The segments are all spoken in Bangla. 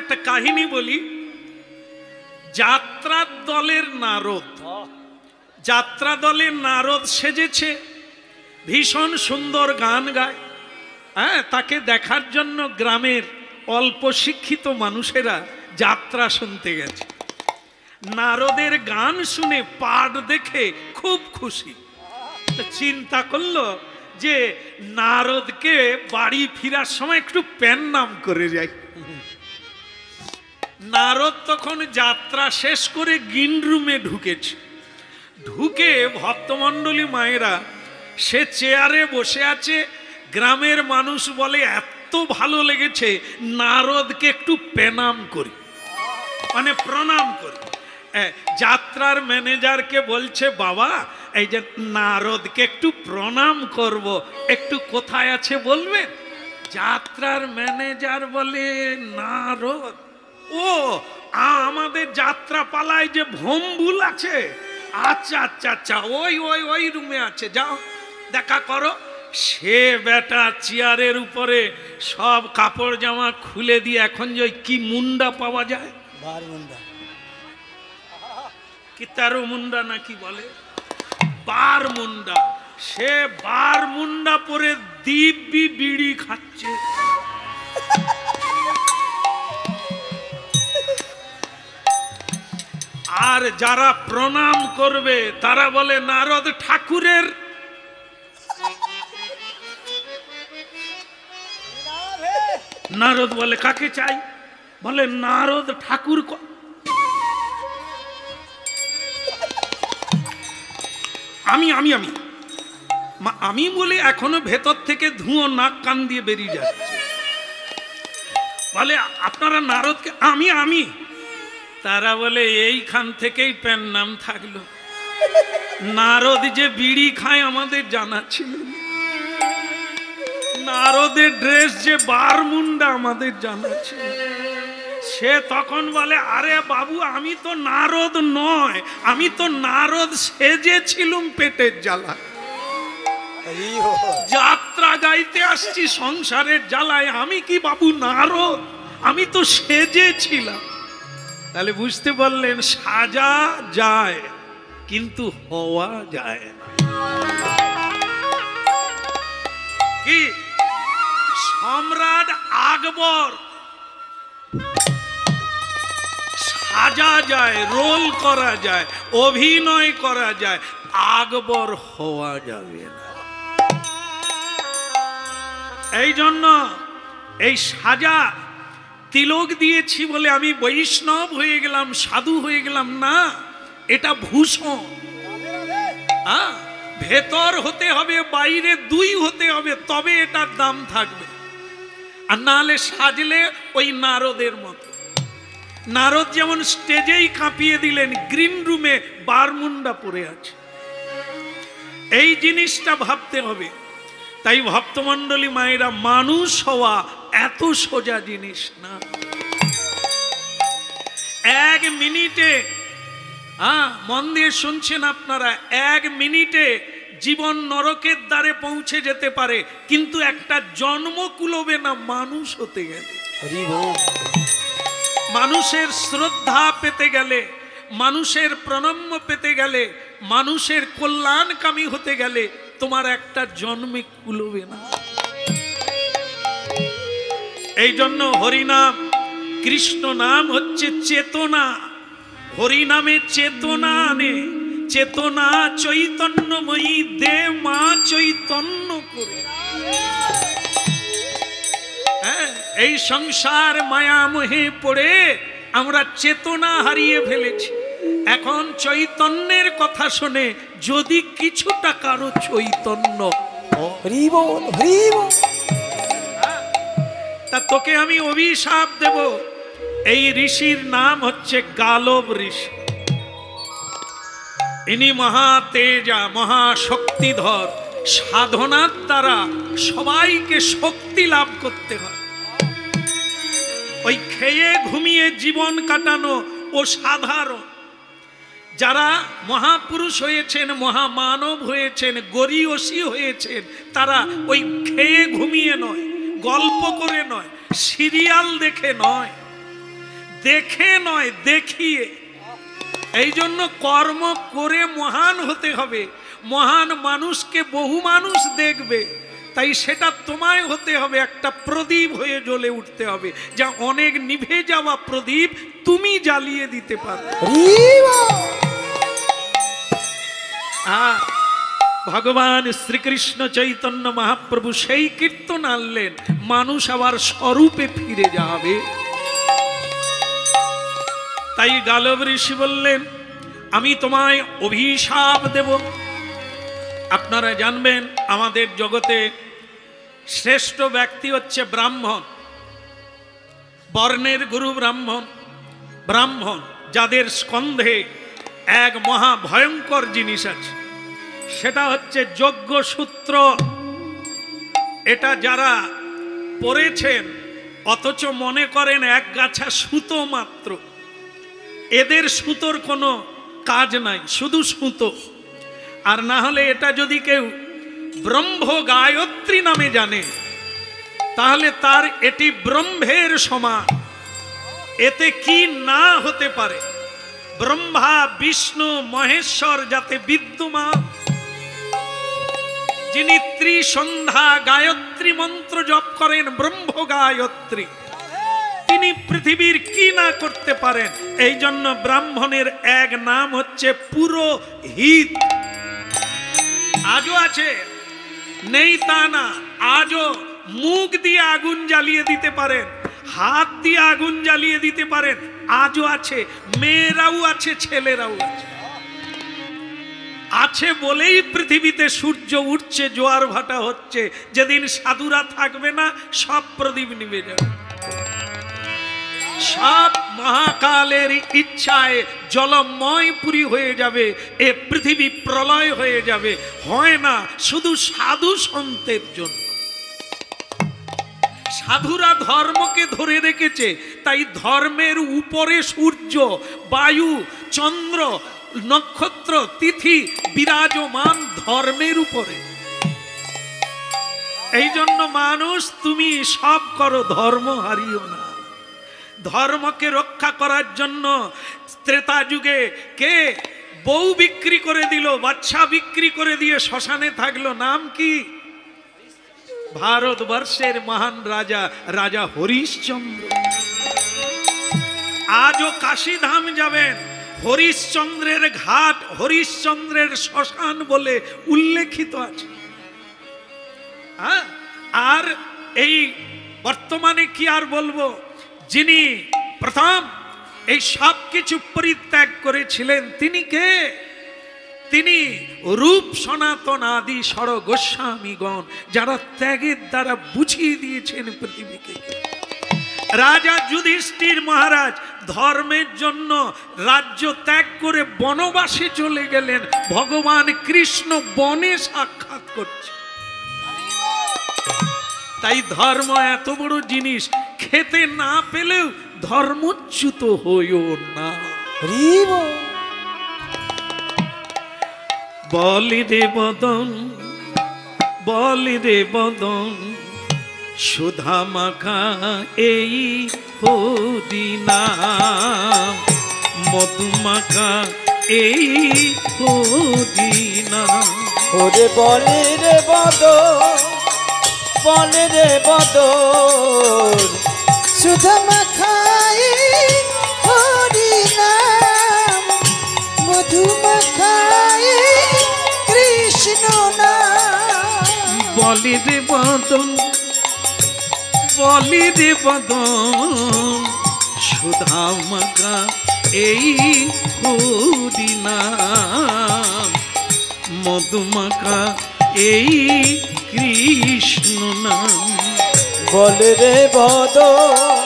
একটা কাহিনী বলি। যাত্রার দলের নারদ, যাত্রা দলের নারদ সেজেছে, ভীষণ সুন্দর গান গায়। হ্যাঁ, তাকে দেখার জন্য গ্রামের অল্প শিক্ষিত মানুষেরা যাত্রা শুনতে গেছে। নারদের গান শুনে পাঠ দেখে খুব খুশি। চিন্তা করলো যে নারদকে বাড়ি ফেরার সময় একটু নাম করে যাই। নারদ তখন যাত্রা শেষ করে গিন রুমে ঢুকেছে। ঢুকে ভক্তমণ্ডলী মায়েরা সে চেয়ারে বসে আছে। গ্রামের মানুষ বলে এত ভালো লেগেছে নারদকে একটু প্রণাম করি, মানে প্রণাম করি। যাত্রার ম্যানেজারকে বলছে, বাবা এই যে নারদকে একটু প্রণাম করব, একটু কোথায় আছে বলবেন? যাত্রার ম্যানেজার বলে, নারদ ও আমাদের যাত্রা পালায় যে ভম্বুল আছে, আচ্ছা আচ্ছা আচ্ছা, ওই ওই ওই রুমে আছে, যাও দেখা করো। সে বেটা চেয়ারের উপরে সব কাপড় জামা খুলে দিয়ে, এখন যে কি মুন্ডা পাওয়া যায়, বার মুন্ডা, কি তেরো মুন্ডা নাকি বলে, বার মুন্ডা, সে বার মুন্ডা পরে দিব্যি বিড়ি খাচ্ছে। আর যারা প্রণাম করবে তারা বলে নারদ ঠাকুরের। নারদ বলে কাকে চাই? বলে নারদ ঠাকুর। আমি আমি আমি আমি বলে এখনো ভেতর থেকে ধুঁয়ো নাক কান দিয়ে বেরিয়ে যাচ্ছে। বলে আপনারা নারদকে? আমি আমি তারা বলে এইখান থেকেই প্যান নাম থাকলো। নারদ যে বিড়ি খায় আমাদের জানা ছিল, নারদের ড্রেস যে বার মুন্ডা আমাদের জানা ছিল। সে তখন বলে, আরে বাবু আমি তো নারদ নয়, আমি তো নারদ সেজেছিলুম পেটের জ্বালা, যাত্রা গাইতে আসছি সংসারের জ্বালায়, আমি কি বাবু নারদ? আমি তো সেজেছিলাম। তাহলে বুঝতে পারলেন সাজা যায় কিন্তু হওয়া যায় না। কি সম্রাট আকবর সাজা যায়, রোল করা যায়, অভিনয় করা যায়, আকবর হওয়া যাবে না। এই জন্য এই সাজা তিলক দিয়েছি বলে আমি বৈষ্ণব হয়ে গেলাম, সাধু হয়ে গেলাম না, এটা ভূষণ। ভেতর হতে হবে, বাইরে দুই হতে হবে, তবে এটার দাম থাকবে। আর নাহলে সাজলে ওই নারদের মতো। নারদ যেমন স্টেজেই কাঁপিয়ে দিলেন, গ্রিন রুমে বারমুন্ডা পড়ে আছে। এই জিনিসটা ভাবতে হবে। তাই ভক্তমণ্ডলী মায়েরা, মানুষ হওয়া এত সোজা জিনিস না। এক মিনিটে, মন দিয়ে শুনছেন আপনারা, এক মিনিটে জীবন নরকের দ্বারে পৌঁছে যেতে পারে, কিন্তু একটা জন্ম কুলোবে না মানুষ হতে গেলে। মানুষের শ্রদ্ধা পেতে গেলে, মানুষের প্রণম্য পেতে গেলে, মানুষের কল্যাণকামী হতে গেলে তোমার একটা জন্মে কুলোবে না। এই জন্য হরিনাম, কৃষ্ণ নাম হচ্ছে চেতনা। হরিনামে চেতনা আনে, চেতনা চৈতন্যময়ী, দে মা চৈতন্য করে। এই সংসার মায়ামোহে পড়ে আমরা চেতনা হারিয়ে ফেলেছি। এখন চৈতন্যের কথা শুনে যদি কিছুটা কারো চৈতন্য, তা তোকে আমি অভিশাপ দেব। এই ঋষির নাম হচ্ছে গালব ঋষি। ইনি মহাতেজা, মহাশক্তিধর। সাধনার দ্বারা সবাইকে শক্তি লাভ করতে হয়। ওই খেয়ে ঘুমিয়ে জীবন কাটানো ও সাধারণ। যারা মহাপুরুষ হয়েছেন, মহামানব হয়েছেন, গরিয়সী হয়েছেন, তারা ওই খেয়ে ঘুমিয়ে নয়, গল্প করে নয়, সিরিয়াল দেখে নয়, দেখে নয় দেখিয়ে। এই জন্য কর্ম করে মহান হতে হবে। মহান মানুষকে বহু মানুষ দেখবে, তাই সেটা তোমায় হতে হবে, একটা প্রদীপ হয়ে জ্বলে উঠতে হবে, যা অনেক নিভে যাওয়া প্রদীপ তুমি জ্বালিয়ে দিতে পারো। ভগবান শ্রীকৃষ্ণ চৈতন্য মহাপ্রভু সেই কীর্তন আনলেন, মানুষ আবার স্বরূপে ফিরে যাবে। তাই গালব ঋষি বললেন, আমি তোমায় অভিশাপ দেব। আপনারা জানবেন আমাদের জগতে শ্রেষ্ঠ ব্যক্তি হচ্ছে ব্রাহ্মণ, বর্ণের গুরু ব্রাহ্মণ। ব্রাহ্মণ যাদের স্কন্ধে এক মহা ভয়ঙ্কর জিনিস আছে, সেটা হচ্ছে যজ্ঞসূত্র। এটা যারা পড়েছেন অথচ মনে করেন এক গাছা সুতো মাত্র, এদের সুতোর কোনো কাজ নাই, শুধু সুতো। আর না হলে এটা যদি কেউ ব্রহ্ম গায়ত্রী নামে জানে, তাহলে তার এটি ব্রহ্মের সমান। এতে কি না হতে পারে? ব্রহ্মা বিষ্ণু মহেশ্বর যাতে বিদ্যমান, যিনি ত্রিসন্ধ্যা গায়ত্রী মন্ত্র জপ করেন, ব্রহ্ম গায়ত্রী, তিনি পৃথিবীর কি না করতে পারেন। এই জন্য ব্রাহ্মণের এক নাম হচ্ছে পুরোহিত। আজও আছে, নেই তা না, আজও মুখ দিয়ে আগুন জ্বালিয়ে দিতে পারেন, হাত দিয়ে আগুন জ্বালিয়ে দিতে পারেন, আজও আছে। মেয়েরাও আছে, ছেলেরাও আছে। আছে বলেই পৃথিবীতে সূর্য উঠছে, জোয়ার ভাটা হচ্ছে। যেদিন সাধুরা থাকবে না, সব প্রদীপ নিভে যাবে। সব মহাকালের ইচ্ছায় জলময় পুরী হয়ে যাবে, এ পৃথিবী প্রলয় হয়ে যাবে। হয় না শুধু সাধু সন্তের জন্য। সাধুরা ধর্মকে ধরে রেখেছে, তাই ধর্মের উপরে সূর্য, বায়ু, চন্দ্র, নক্ষত্র, তিথি বিরাজমান ধর্মের উপরে। এই জন্য মানুষ তুমি সব করো, ধর্ম হারিও না। ধর্মকে রক্ষা করার জন্য ত্রেতা যুগে কে বউ বিক্রি করে দিল, বাচ্চা বিক্রি করে দিয়ে শ্মশানে থাকলো, নাম কি? ভারতবর্ষের মহান রাজা, রাজা হরিশ্চন্দ্র। আজও কাশীধাম যাবেন, হরিশ্চন্দ্রের ঘাট, হরিশ্চন্দ্রের শ্মশান বলে উল্লেখিত আছে। আর এই বর্তমানে কি আর বলবো, যিনি প্রথম এই সব কিছু পরিত্যাগ করেছিলেন, তিনি কে? তিনি রূপ সনাতন আদি সর গোস্বামীগণ, যারা ত্যাগের দ্বারা বুঝিয়ে দিয়েছেন পৃথিবীকে। রাজা যুধিষ্ঠির মহারাজ ধর্মের জন্য রাজ্য ত্যাগ করে বনবাসে চলে গেলেন, ভগবান কৃষ্ণ বনে সাক্ষাৎ করছে। তাই ধর্ম এত বড় জিনিস, খেতে না পেলেও ধর্মচ্যুত হইও না। বলি রে বদন, বলি রে বদন, সুধা মাখা এই হরিনা, মধু মাখা এই হরিনা। ওরে বলে রে বদন, বলে রে বদন, সুধা মাখা এই হরিনাম, মধু মাখা এই কৃষ্ণ নাম। বলি রে বদন, বলি রে বদন, সুধা মাখা এই হরিনাম, মধু মাখা এই কৃষ্ণ নাম। বলে রে বদন,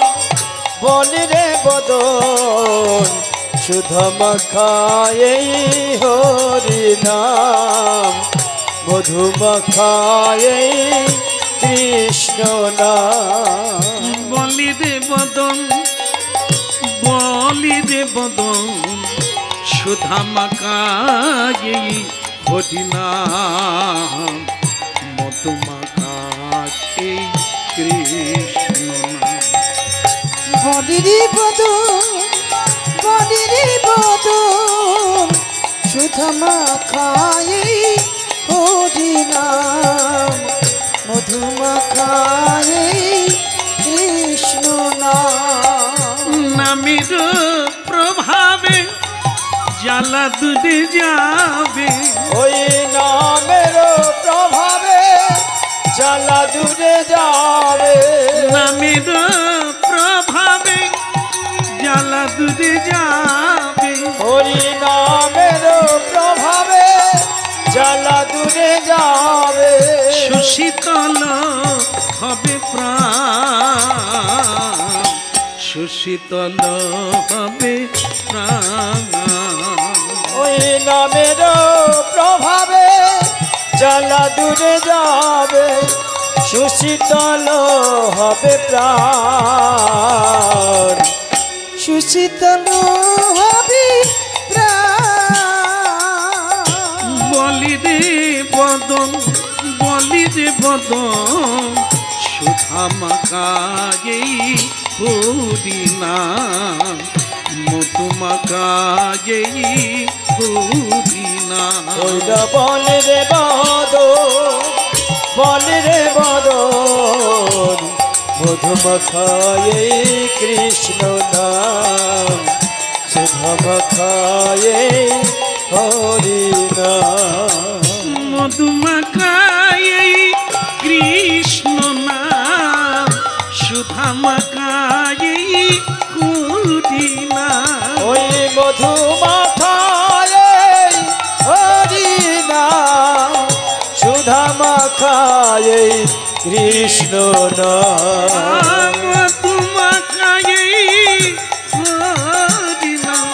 বলে রে বদন, সুধা মাখা এই হরিনাম, মধু মাখা এই কৃষ্ণ নাম। বলি রে বদন, বলি রে বদন, সুধা মাখা এই হরিনাম, মধু মাখা এই কৃষ্ণ নাম। বলিরে বদন বলিরে বদন সুধা মাখায় হরি নাম মধু মাখায় কৃষ্ণ নাম নামের প্রভাবে জ্বালা দূরে যাবে ওই নামের প্রভাবে জ্বালা দূরে যাবে নামের প্রভাবে জ্বালা দূরে যাবে হরি নামের প্রভাবে জ্বালা দূরে যাবে সুশীতল হবে প্রাণ সুশীতল হবে প্রাণ ওই নামের প্রভাবে জ্বালা দূরে যাবে সুশীতল হবে প্রাণ সুশীতল হবে প্রাণ বলিরে বদন বলিরে বদন সুধা মাখায়ে হরি নাম মধু মাখায়ে হরি নাম ওইটা বলে রে বদন মধু মাখায়ে কৃষ্ণ নাম সুধা মাখায়ে হরি নাম মধু মাখায়ে কৃষ্ণ নাম সুধা মাখায়ে হরি নাম ওই মধু মাখায়ে হরি নাম সুধা মাখায়ে কৃষ্ণ নাম মধু মাখায়ে হরি নাম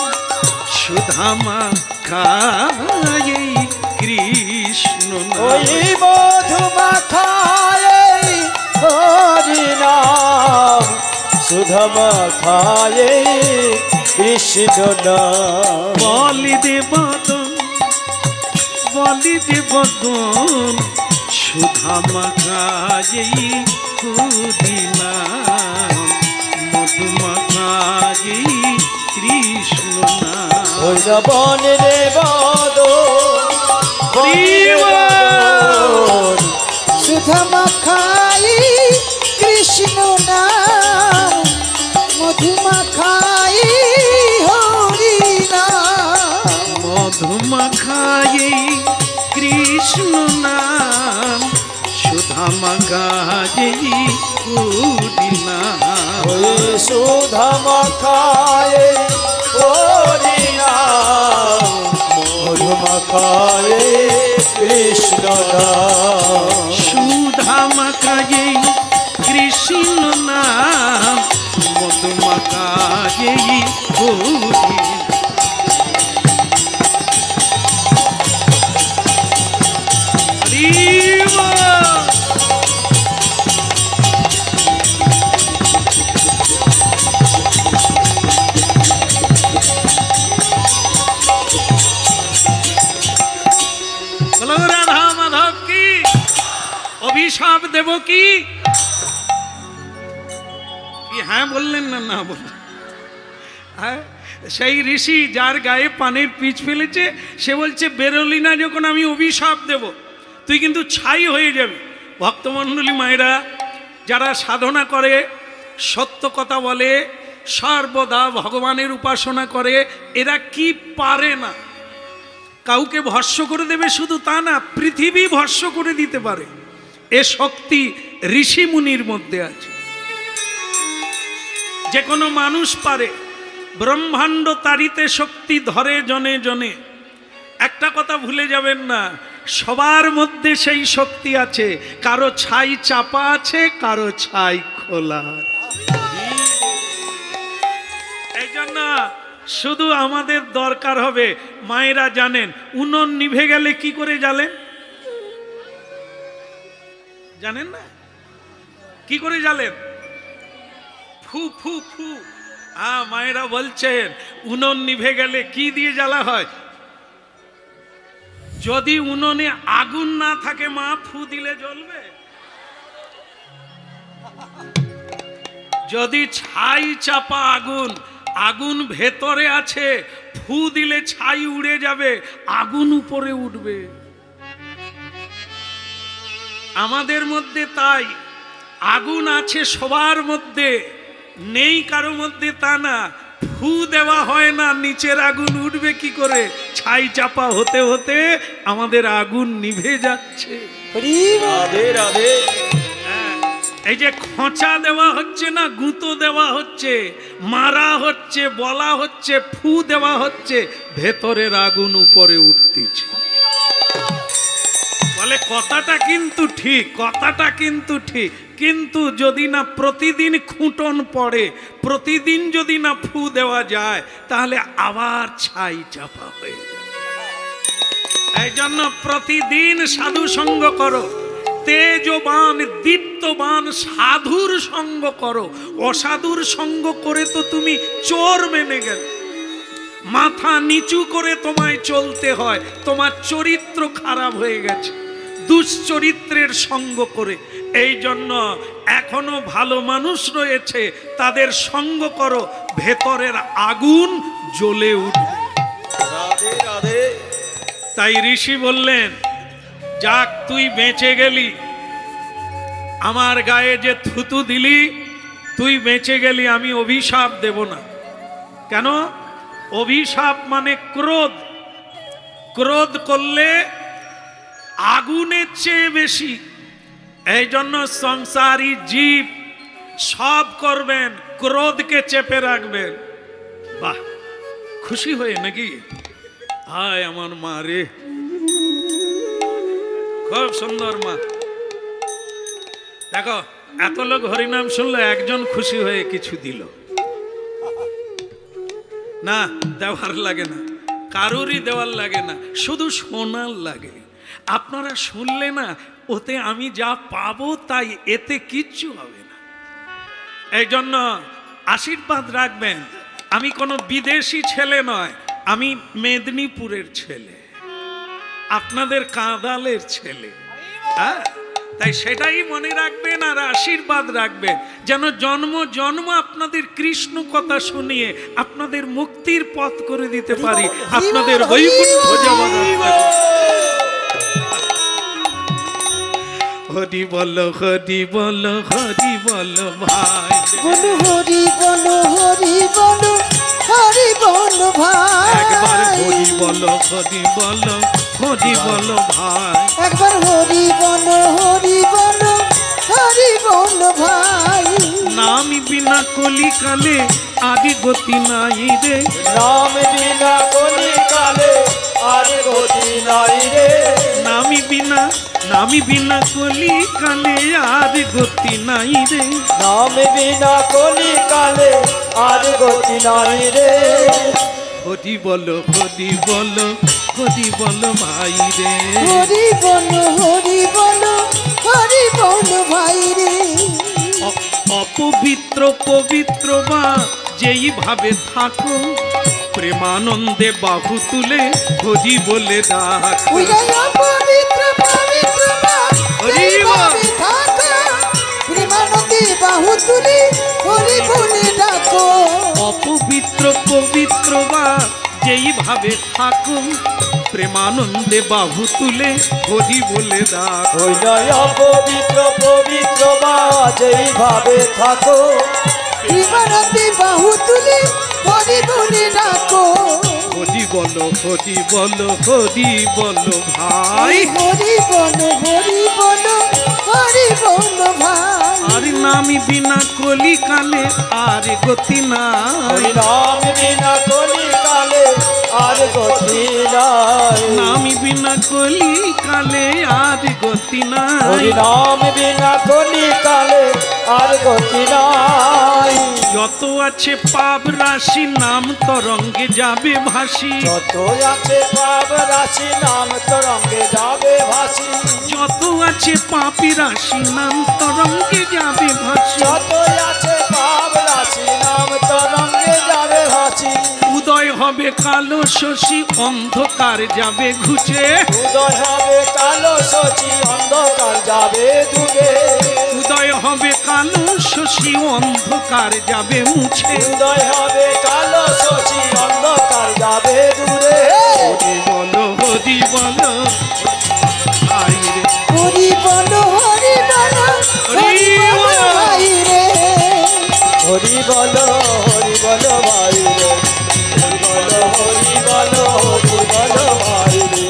সুধা মাখায়ে কৃষ্ণ ওই নাম মধু মাখায়ে হরি নাম সুধা মাখায়ে কৃষ্ণ নাম বলিরে বদন সুধা মাখায়ে হরি নাম মধু মাখায়ে কৃষ্ণ নাম ওই বনে রে বদন সুধা মাখায়ে কৃষ্ণ নাম মধু মাখায়ে হরি নাম মধু মাখায়ে কৃষ্ণ নাম সুধা মাখায়ে হরি নাম ওই সুধা মাখায়ে হরি নাম মধু মাখায়ে কৃষ্ণ নাম সুধা মাখায়ে কৃষ্ণ নাম মধু মাখায়ে হরি বলো রাধা মাধব কি অভিশাপ দেব কি হ্যাঁ বললেন না না বললেন হ্যাঁ সেই ঋষি যার গায়ে পানের পিচ ফেলেছে সে বলছে বেরোলি না যখন আমি অভিশাপ দেব তুই কিন্তু ছাই হয়ে যাবি ভক্তমণ্ডলী মায়েরা যারা সাধনা করে সত্য কথা বলে সর্বদা ভগবানের উপাসনা করে এরা কি পারে না কাউকে ভস্য করে দেবে শুধু তা না পৃথিবী ভস্য করে দিতে পারে এ শক্তি ঋষি মুনির মধ্যে আছে যে কোনো মানুষ পারে ব্রহ্মাণ্ড তারিতে শক্তি ধরে জনে জনে একটা কথা ভুলে যাবেন না সবার মধ্যে সেই শক্তি আছে কারো ছাই চাপা আছে কারো ছাই খোলা এই জন্য শুধু আমাদের দরকার হবে মায়েরা জানেন উনুন নিভে গেলে কি করে জ্বালেন জানেন না কি করে জ্বালেন ফু ফু ফু মায়েরা বলছেন উনুন নিভে গেলে কি দিয়ে জ্বালা হয় যদি উনুনে আগুন না থাকে মা ফু দিলে জ্বলবে যদি ছাই চাপা আগুন, আগুন ভেতরে আছে, ফু দিলে ছাই উড়ে যাবে, আগুন উপরে উঠবে। আমাদের মধ্যে তাই আগুন আছে সবার মধ্যে, নেই কারো মধ্যে তা না। ফু দেওয়া হয় না, নিচের আগুন উঠবে কি করে? ছাই চাপা হতে হতে আমাদের আগুন নিভে যাচ্ছে। রাধে রাধে। এই যে খোঁচা দেওয়া হচ্ছে না, গুঁতো দেওয়া হচ্ছে, মারা হচ্ছে, বলা হচ্ছে, ফু দেওয়া হচ্ছে, ভেতরের আগুন উপরে উঠতেছে। বলে কথাটা কিন্তু ঠিক, কথাটা কিন্তু ঠিক, কিন্তু যদি না প্রতিদিন খুঁটন পড়ে, প্রতিদিন যদি না ফু দেওয়া যায়, তাহলে আবার ছাই চাপা হয়ে যায়। এই জন্য প্রতিদিন সাধু সঙ্গ করো, তেজবান দীপ্তবান সাধুর সঙ্গ করো। অসাধুর সঙ্গ করে তো তুমি চোর মেনে গেলে, মাথা নিচু করে তোমায় চলতে হয়, তোমার চরিত্র খারাপ হয়ে গেছে দুশ্চরিত্রের সঙ্গ করে। এই জন্য এখনো ভালো মানুষ রয়েছে, তাদের সঙ্গ করো, ভেতরের আগুন জ্বলে উঠবে। রাধে রাধে। তাই ঋষি বললেন, যাক তুই বেঁচে গেলি, আমার গায়ে যে থুতু দিলি, তুই বেঁচে গেলি, আমি অভিশাপ দেব না। কেন? অভিশাপ মানে ক্রোধ, ক্রোধ করলে আগুনের চেয়ে বেশি। এই জন্য সংসারী জীব সব করবেন, ক্রোধকে চেপে রাখবেন। বাহ, খুশি হয়ে নাকি? হায় আমার মা রে, খুব সুন্দর মা। দেখো, এত লোক হরিনাম শুনলো, একজন খুশি হয়ে কিছু দিল না? দেওয়ার লাগে না, কারুরই দেওয়ার লাগে না, শুধু শোনার লাগে। আপনারা শুনলে না, ওতে আমি যা পাবো তাই, এতে কিচ্ছু হবে না। এই জন্য আশীর্বাদ রাখবেন। আমি কোনো বিদেশি ছেলে নয়, আমি মেদিনীপুরের ছেলে, আপনাদের কাঁদালের ছেলে। হ্যাঁ, তাই সেটাই মনে রাখবেন আর আশীর্বাদ রাখবেন, যেন জন্ম জন্ম আপনাদের কৃষ্ণ কথা শুনিয়ে আপনাদের মুক্তির পথ করে দিতে পারি, আপনাদের বৈকুণ্ঠ যাওয়া। হরি বল, হরি বল, হরি বল ভাই, বলো হরি বলো, হরি বলো, হরি বলো ভাই। একবার হরি বল, হরি বল, হরি বল ভাই, একবার হরি বলো, হরি বলো, হরি বলো ভাই। নাম বিনা কলিকালে আদি গতি নাই রে, নাম বিনা কলিকালে আর গতি নাই রে। নামি বিনা, নামি বিনা কলিকালে আর গতি নাই রে, নাম বিনা কলিকালে আর গতি নাই রে। হরি বল, হরি বল, হরি বল ভাই রে, হরি বলো, হরি বলো, হরি বলো ভাই রে। অপবিত্র পবিত্র বা যেই ভাবে থাকো, প্রেমানন্দে বাহু তুলে হরি বলে ডাকো। ওই যে অপবিত্র পবিত্র মা, হরি বল। যেইভাবে থাকো, প্রেমানন্দে বাহু তুলে হরি বলে ডাকো। অপবিত্র পবিত্র বা যেই ভাবে থাকো, প্রেমানন্দে বাহু তুলে হরি বলে ডাকো। ওই নয় অপবিত্র পবিত্র বা যেইভাবে থাকো, প্রেমানন্দে বাহু তুলে হরি বলে ডাকো। হরি বলো, হরি বলো, হরি বলো ভাই, হরি বলো, হরি বলো, হরি বলো ভাই। আর নামি বিনা কলিকালে আর গতি নাই, ওই নাম বিনা কলিকালে আর গতি নাই। নামি বিনা কলিকালে আর গতি নাই, ওই নাম বিনা কলিকালে আর গতি নাই। যত আছে পাপ রাশি নাম তরঙ্গে যাবে ভাসি, যত আছে পাপ রাশি নাম তরঙ্গে যাবে ভাসি। যত আছে পাপি রাশি নাম তরঙ্গে যাবে ভাসি, যত আছে পাপ রাশি নাম তরঙ্গে যাবে ভাসি। উদয় হবে কালো শশী অন্ধকার যাবে ঘুচে, উদয় হবে কালো শশী অন্ধকার যাবে দূরে, উদয় হবে কালো শশী অন্ধকার যাবে মুছে, উদয় হবে কালো শশী অন্ধকার যাবে দূরে। হরি বলো হরি বলো ভাই রে, হরি বলো হরি বলো হরি বলো ভাই রে, হরি বলো ভাই রে, হরি বলো হরি বলো ভাই রে,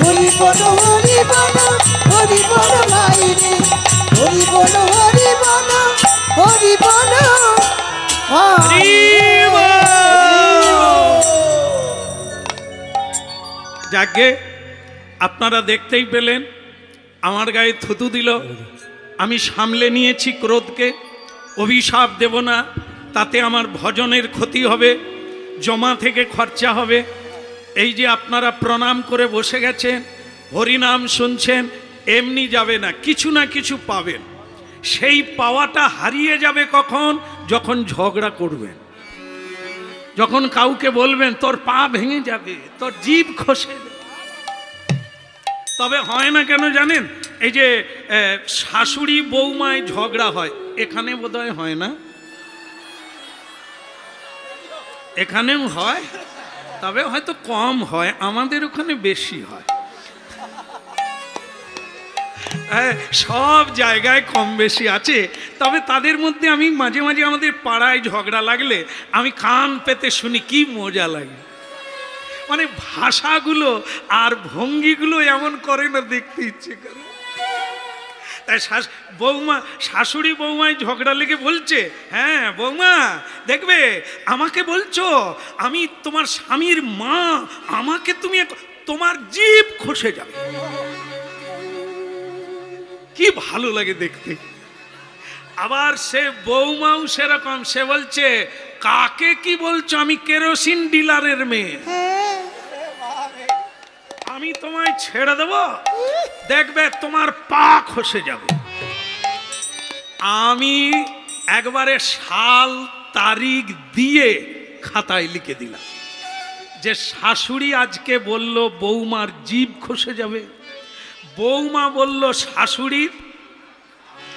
হরি বলো হরি বলো হরি বলো ভাই রে, হরি বলো হরি বলো হরি বলো ভাই রে। যাকে আপনারা দেখতেই পেলেন আমার গায়ে থুতু দিল, আমি সামলে নিয়েছি ক্রোধকে, অভিশাপ দেব না, তাতে আমার ভজনের ক্ষতি হবে, জমা থেকে খরচা হবে। এই যে আপনারা প্রণাম করে বসে গেছেন, হরিনাম শুনছেন, এমনি যাবে না, কিছু না কিছু পাবেন। সেই পাওয়াটা হারিয়ে যাবে কখন? যখন ঝগড়া করবেন, যখন কাউকে বলবেন তোর পা ভেঙে যাবে, তোর জিভ খসে যাবে। তবে হয় না কেন জানেন? এই যে শাশুড়ি বৌমায় ঝগড়া হয়, এখানে বোধহয় হয় না, এখানেও হয়, তবে হয়তো কম হয়, আমাদের ওখানে বেশি হয়। সব জায়গায় কম বেশি আছে, তবে তাদের মধ্যে আমি মাঝে মাঝে আমাদের পাড়ায় ঝগড়া লাগলে আমি কান পেতে শুনি, কি মজা লাগে। মানে ভাষাগুলো আর ভঙ্গিগুলো এমন করে না, দেখতে ইচ্ছে করে। তাই বৌমা, শাশুড়ি বৌমায় ঝগড়া লেগে বলছে, হ্যাঁ বৌমা দেখবে আমাকে বলছো আমি তোমার স্বামীর মা, আমাকে তুমি, তোমার জিভ খসে যাবে। কি ভালো লাগে দেখতে। আবার সে বৌমাও সেরকম, সে বলছে কাকে কি বলছো, আমি কেরোসিন ডিলারের মেয়ে, আমি তোমায় ছেড়ে দেব, দেখবে তোমার পা খসে যাবে। আমি একবারে সাল তারিখ দিয়ে খাতায় লিখে দিলাম যে শাশুড়ি আজকে বলল বৌমার জিভ খসে যাবে, বৌমা বলল শাশুড়ির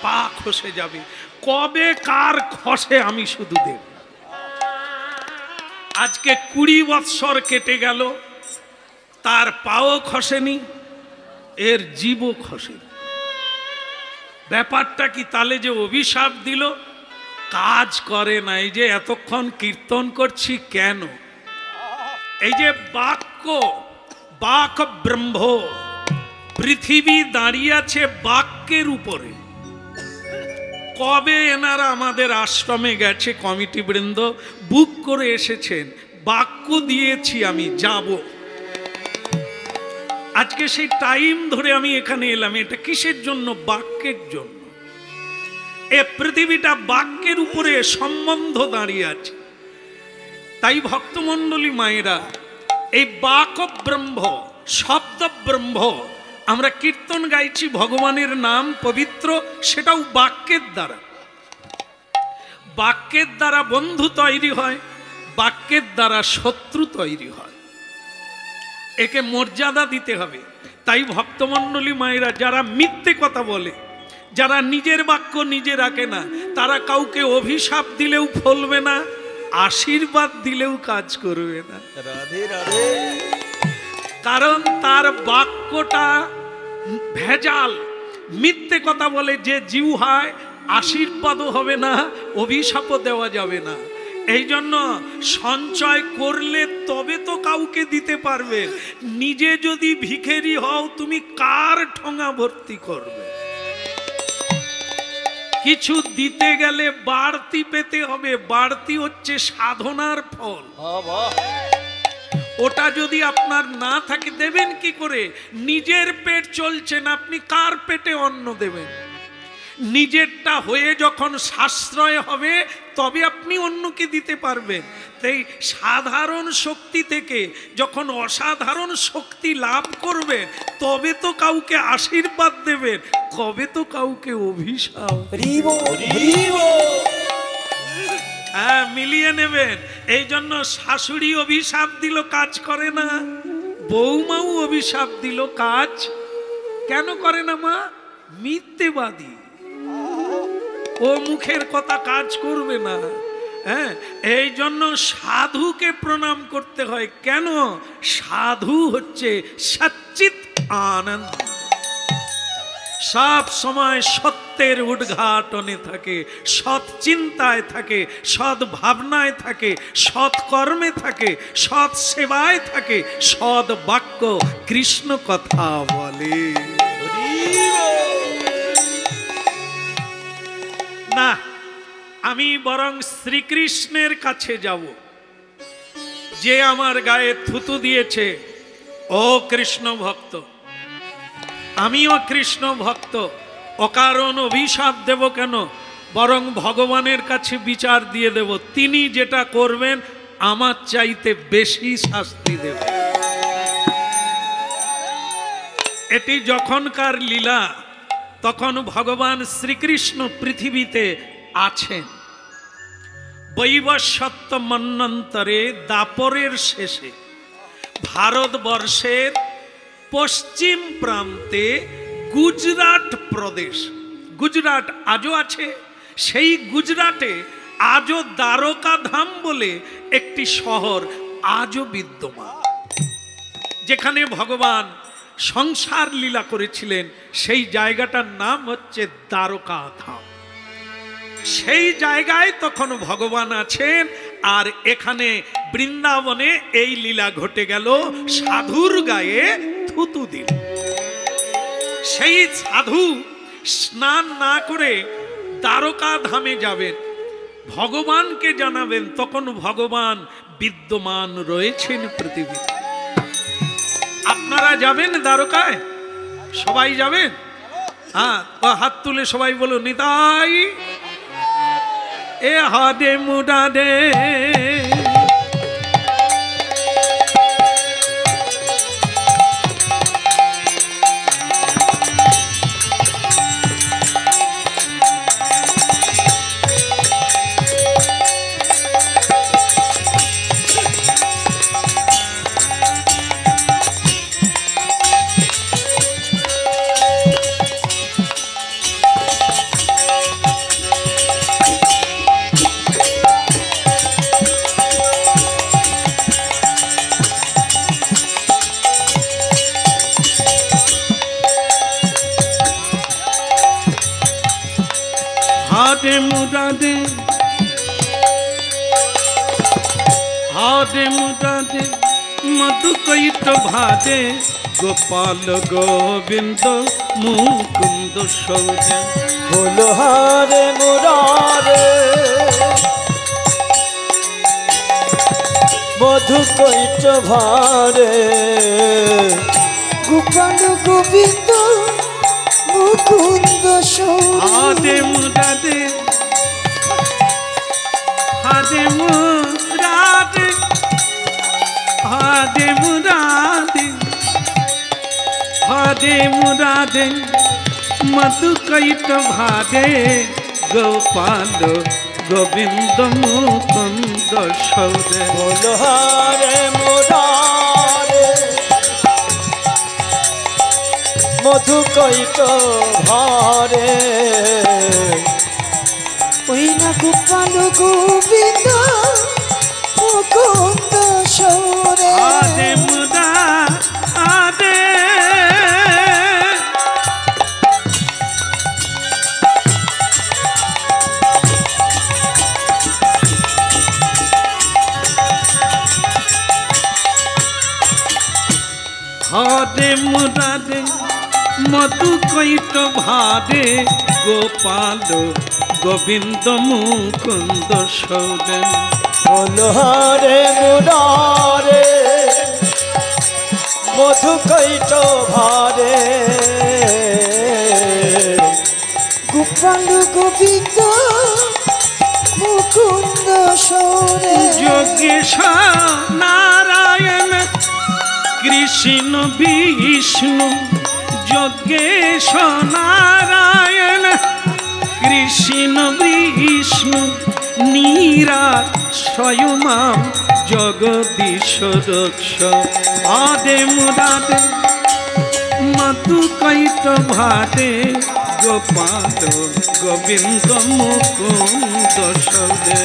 পা খসে যাবে, কবে কার খসে আমি শুধু দেব। আজকে 20 বৎসর কেটে গেল, তার পাও খসেনি, এর জীবও খসেনি। ব্যাপারটা কি? তাহলে যে অভিশাপ দিল কাজ করে না। এই যে এতক্ষণ কীর্তন করছি কেন? এই যে বাক্য, বাক ব্রহ্ম, পৃথিবী দাঁড়িয়ে আছে বাক্যের উপরে। কবে এনারা আমাদের আশ্রমে গেছে, কমিটি বৃন্দ বুক করে এসেছেন, বাক্য দিয়েছি আমি যাব। আজকে সেই টাইম ধরে আমি এখানে এলাম। এটা কিসের জন্য? বাক্যের জন্য। এ পৃথিবীটা বাক্যের উপরে সম্বন্ধ দাঁড়িয়ে আছে। তাই ভক্তমণ্ডলী মায়েরা, এই বাক ব্রহ্ম, শব্দ ব্রহ্ম, আমরা কীর্তন গাইছি ভগবানের নাম পবিত্র, সেটাও বাক্যের দ্বারা। বাক্যের দ্বারা বন্ধু তৈরি হয়, বাক্যের দ্বারা শত্রু তৈরি হয়। একে মর্যাদা দিতে হবে। তাই ভক্তমণ্ডলী মায়েরা যারা মিথ্যে কথা বলে, যারা নিজের বাক্য নিজে রাখে না, তারা কাউকে অভিশাপ দিলেও ফলবে না, আশীর্বাদ দিলেও কাজ করবে না। রাধে রাধে। কারণ তার বাক্যটা ভেজাল। মিথ্যে কথা বলে যে জিহ্বায়, আশীর্বাদও হবে না, অভিশাপও দেওয়া যাবে না। এই জন্য সঞ্চয় করলে তবে তো কাউকে দিতে পারবে। নিজে যদি ভিখারি হও, তুমি কার ঠোঙা ভর্তি করবে? কিছু দিতে গেলে বাড়তি পেতে হবে। বাড়তি হচ্ছে সাধনার ফল। ওটা যদি আপনার না থাকে, দেবেন কি করে? নিজের পেট চলছে না, আপনি কার পেটে অন্ন দেবেন? নিজেরটা হয়ে যখন সাশ্রয় হবে, তবে আপনি অন্যকে দিতে পারবেন। তাই সাধারণ শক্তি থেকে যখন অসাধারণ শক্তি লাভ করবেন, তবে তো কাউকে আশীর্বাদ দেবেন, কবে তো কাউকে অভিশাপ। হ্যাঁ, মিলিয়ে নেবেন। এই জন্য শাশুড়ি অভিশাপ দিল কাজ করে না, বৌমাও অভিশাপ দিল কাজ কেন করে না? মা মিথ্যেবাদী, ও মুখের কথা কাজ করবে না। হ্যাঁ, এই জন্য সাধুকে প্রণাম করতে হয়। কেন? সাধু হচ্ছে সচ্চিত আনন্দ, সব সময় সত্যের উদ্ঘাটনে থাকে, সৎ চিন্তায় থাকে, সৎ ভাবনায় থাকে, সৎ কর্মে থাকে, সৎ সেবায় থাকে, সৎ বাক্য কৃষ্ণ কথা বলে। না, আমি বরং শ্রীকৃষ্ণের কাছে যাব, যে আমার গায়ে থুতু দিয়েছে ও কৃষ্ণ ভক্ত। আমিও কৃষ্ণ ভক্ত, অকারণ অভিশাপ দেব কেন? বরং ভগবানের কাছে বিচার দিয়ে দেব, তিনি যেটা করবেন আমার চাইতে বেশি শাস্তি দেবেন। এটি যখনকার লীলা, তখন ভগবান শ্রীকৃষ্ণ পৃথিবীতে আছেন। বৈবস্বত্ব মন্বন্তরে দাপরের শেষে ভারতবর্ষের পশ্চিম প্রান্তে গুজরাট প্রদেশ, গুজরাট আজও আছে, সেই গুজরাটে আজও দ্বারকা ধাম বলে একটি শহর আজও বিদ্যমান, যেখানে ভগবান সংসার লীলা করেছিলেন। সেই জায়গাটার নাম হচ্ছে দ্বারকা ধাম। সেই জায়গায় তখন ভগবান আছেন, আর এখানে বৃন্দাবনে এই লীলা ঘটে গেল। সাধুর গায়ে থুতু দিল। সেই সাধু স্নান না করে দ্বারকা ধামে যাবেন, ভগবানকে জানাবেন, তখন ভগবান বিদ্যমান রয়েছেন পৃথিবীতে। আপনারা যাবেন দ্বারকায়? সবাই যাবেন? হ্যাঁ, হাত তুলে সবাই বলো নিতাই। এ হাদে মুরাদে हादे मुरादे, हादे मुरादे मधु कैट भादे, गोपाल गोविंद मुकुंद सौदे। बोलो हारे मुरारे मधु कैट भारे, গোপাল গোবিন্দ মুকুন্দ সৌরে। हादे मुरादे, हादे मुरादे, हादे मुरादे, हादे मुरादे मधु कैट भादे, गोपाल गोविंद मुकुंद सौदे। बोलो हारे मुरारे मधु कैट भारे, ওই না গোপাল গোবিন্দ মুকুন্দ সৌরে। आदे मुदा आदे, हादे मुरादे मधु कैट भादे, गोपाल गोविंद मुकुंद सौदे। बोलो हारे मुरारे मधु कैट भारे, গোপাল গোবিন্দ মুকুন্দ সৌরে। যোগেশ নারায়ণ কৃষ্ণ বিষ্ণু, যোগেশ নারায়ণ কৃষ্ণ বিষ্ণু, নিরাশয় মাম জগদীশ রক্ষ আদে মুরাদে মধু কৈট ভাদে গোপাল গোবিন্দ মুকুন্দ সদে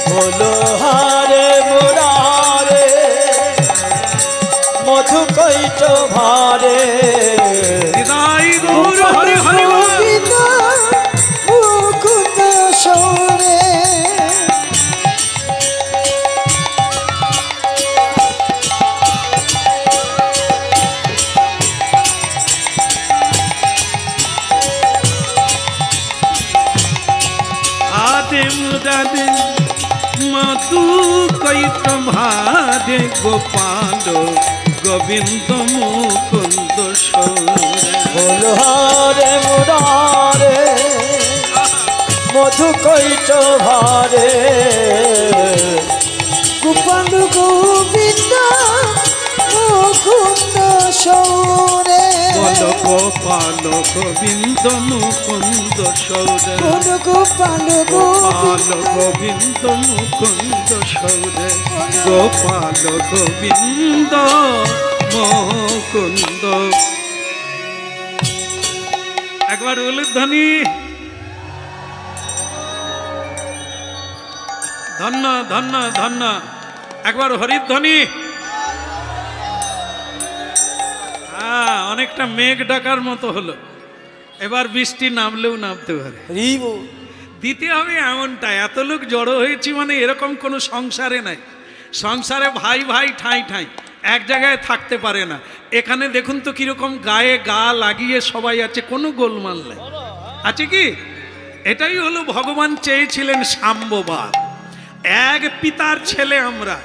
বলো হারে মুরারে মধু কৈট ভারে হৃদয় গৌর হরি হরি বল। গোবিন্দ মুকুন্দ সৌরে আদে মুরাদে মধু কৈট ভাদে গোপাল গোবিন্দ মুকুন্দ সৌরে বলো হারে মুরারে মধু কৈট ভারে গোপাল গোবিন্দ মুকুন্দ সৌরে বল গোপাল গোবিন্দ মুকুন্দ সৌরে বল গোপাল গোপাল গোবিন্দ গোবিন্দ মুকুন্দ সৌরে গোপাল গোবিন্দ মুকুন্দ। একবার উলুধ্বনি ধন্য ধন্য ধন্য একবার হরিধ্বনি। হ্যাঁ, অনেকটা মেঘ ডাকার মতো হলো। এবার বৃষ্টি নামলেও নামতে পারে। রিবু দিতে হবে এমনটা। এত লোক জড়ো হয়েছি মানে এরকম কোনো সংসারে নাই। সংসারে ভাই ভাই ঠাঁই ঠাঁই এক জায়গায় থাকতে পারে না। এখানে দেখুন তো কিরকম গায়ে গা লাগিয়ে সবাই আছে, কোনো গোলমাল নেই। আছে কি? এটাই হলো ভগবান চেয়েছিলেন সাম্যবাদ। এক পিতার ছেলে আমরা,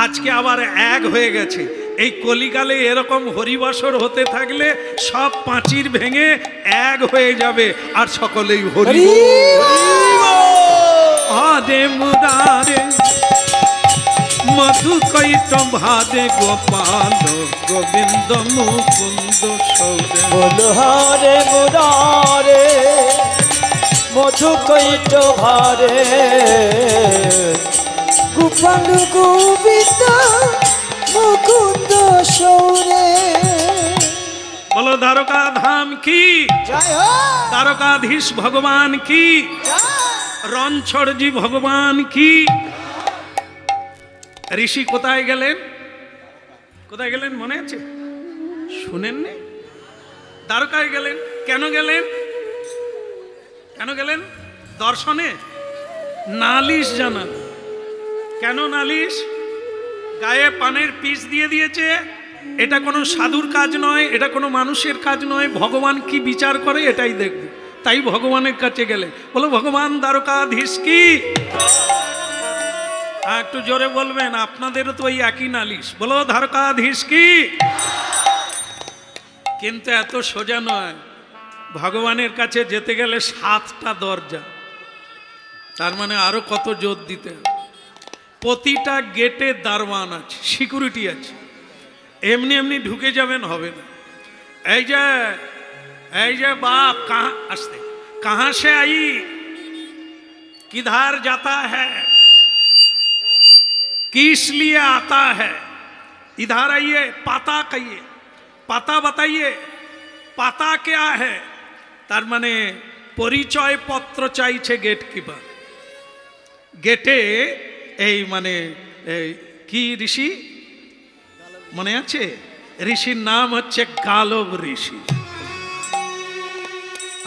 আজকে আবার এক হয়ে গেছে। এই কলিকালে এরকম হরিবাসর হতে থাকলে সব পাঁচির ভেঙে এক হয়ে যাবে আর সকলেই হরি আদে মুরারে মধু কৈট ভাদে গোপাল গোবিন্দ মুকুন্দ সৌরে বলো হারে মুরারে মধু কৈট ভারে গোপাল গোবিন্দ মুকুন্দ সৌরে বলো দ্বারকা ধাম কি, জয় হো দ্বারকাধীশ ভগবান কি, রণছড়জি ভগবান কি। ঋষি কোথায় গেলেন? কোথায় গেলেন মনে আছে? শুনেননি? দ্বারকায় গেলেন। কেন গেলেন? কেন গেলেন? দর্শনে? নালিশ জানান। কেন নালিশ? গায়ে পানের পিস দিয়ে দিয়েছে। এটা কোনো সাধুর কাজ নয়, এটা কোনো মানুষের কাজ নয়। ভগবান কি বিচার করে এটাই দেখবে। তাই ভগবানের কাছে গেলে বলো ভগবান দ্বারকাধীশ কি। একটু জোরে বলবেন, আপনাদেরও তো ওই একই নালিশ। বলো দ্বারকাধীশ কি। কিন্তু এত সোজা নয়। ভগবানের কাছে যেতে গেলে 7টা দরজা, তার মানে আরো কত জোর দিতে হবে। প্রতিটা গেটে দারওয়ান আছে, সিকিউরিটি আছে। এমনি এমনি ঢুকে যাবেন হবে না। এই যে বাপ कहाँ আসতে कहाँ से आई, किधर जाता है, किस लिए आता है, इधर आइए, पता कहिए, पता बताइए, पता क्या है। तार माने परिचय पत्र चाइছে गेटकीपर। गेटे এই মানে কি ঋষি মনে আছে? ঋষির নাম হচ্ছে গালব ঋষি।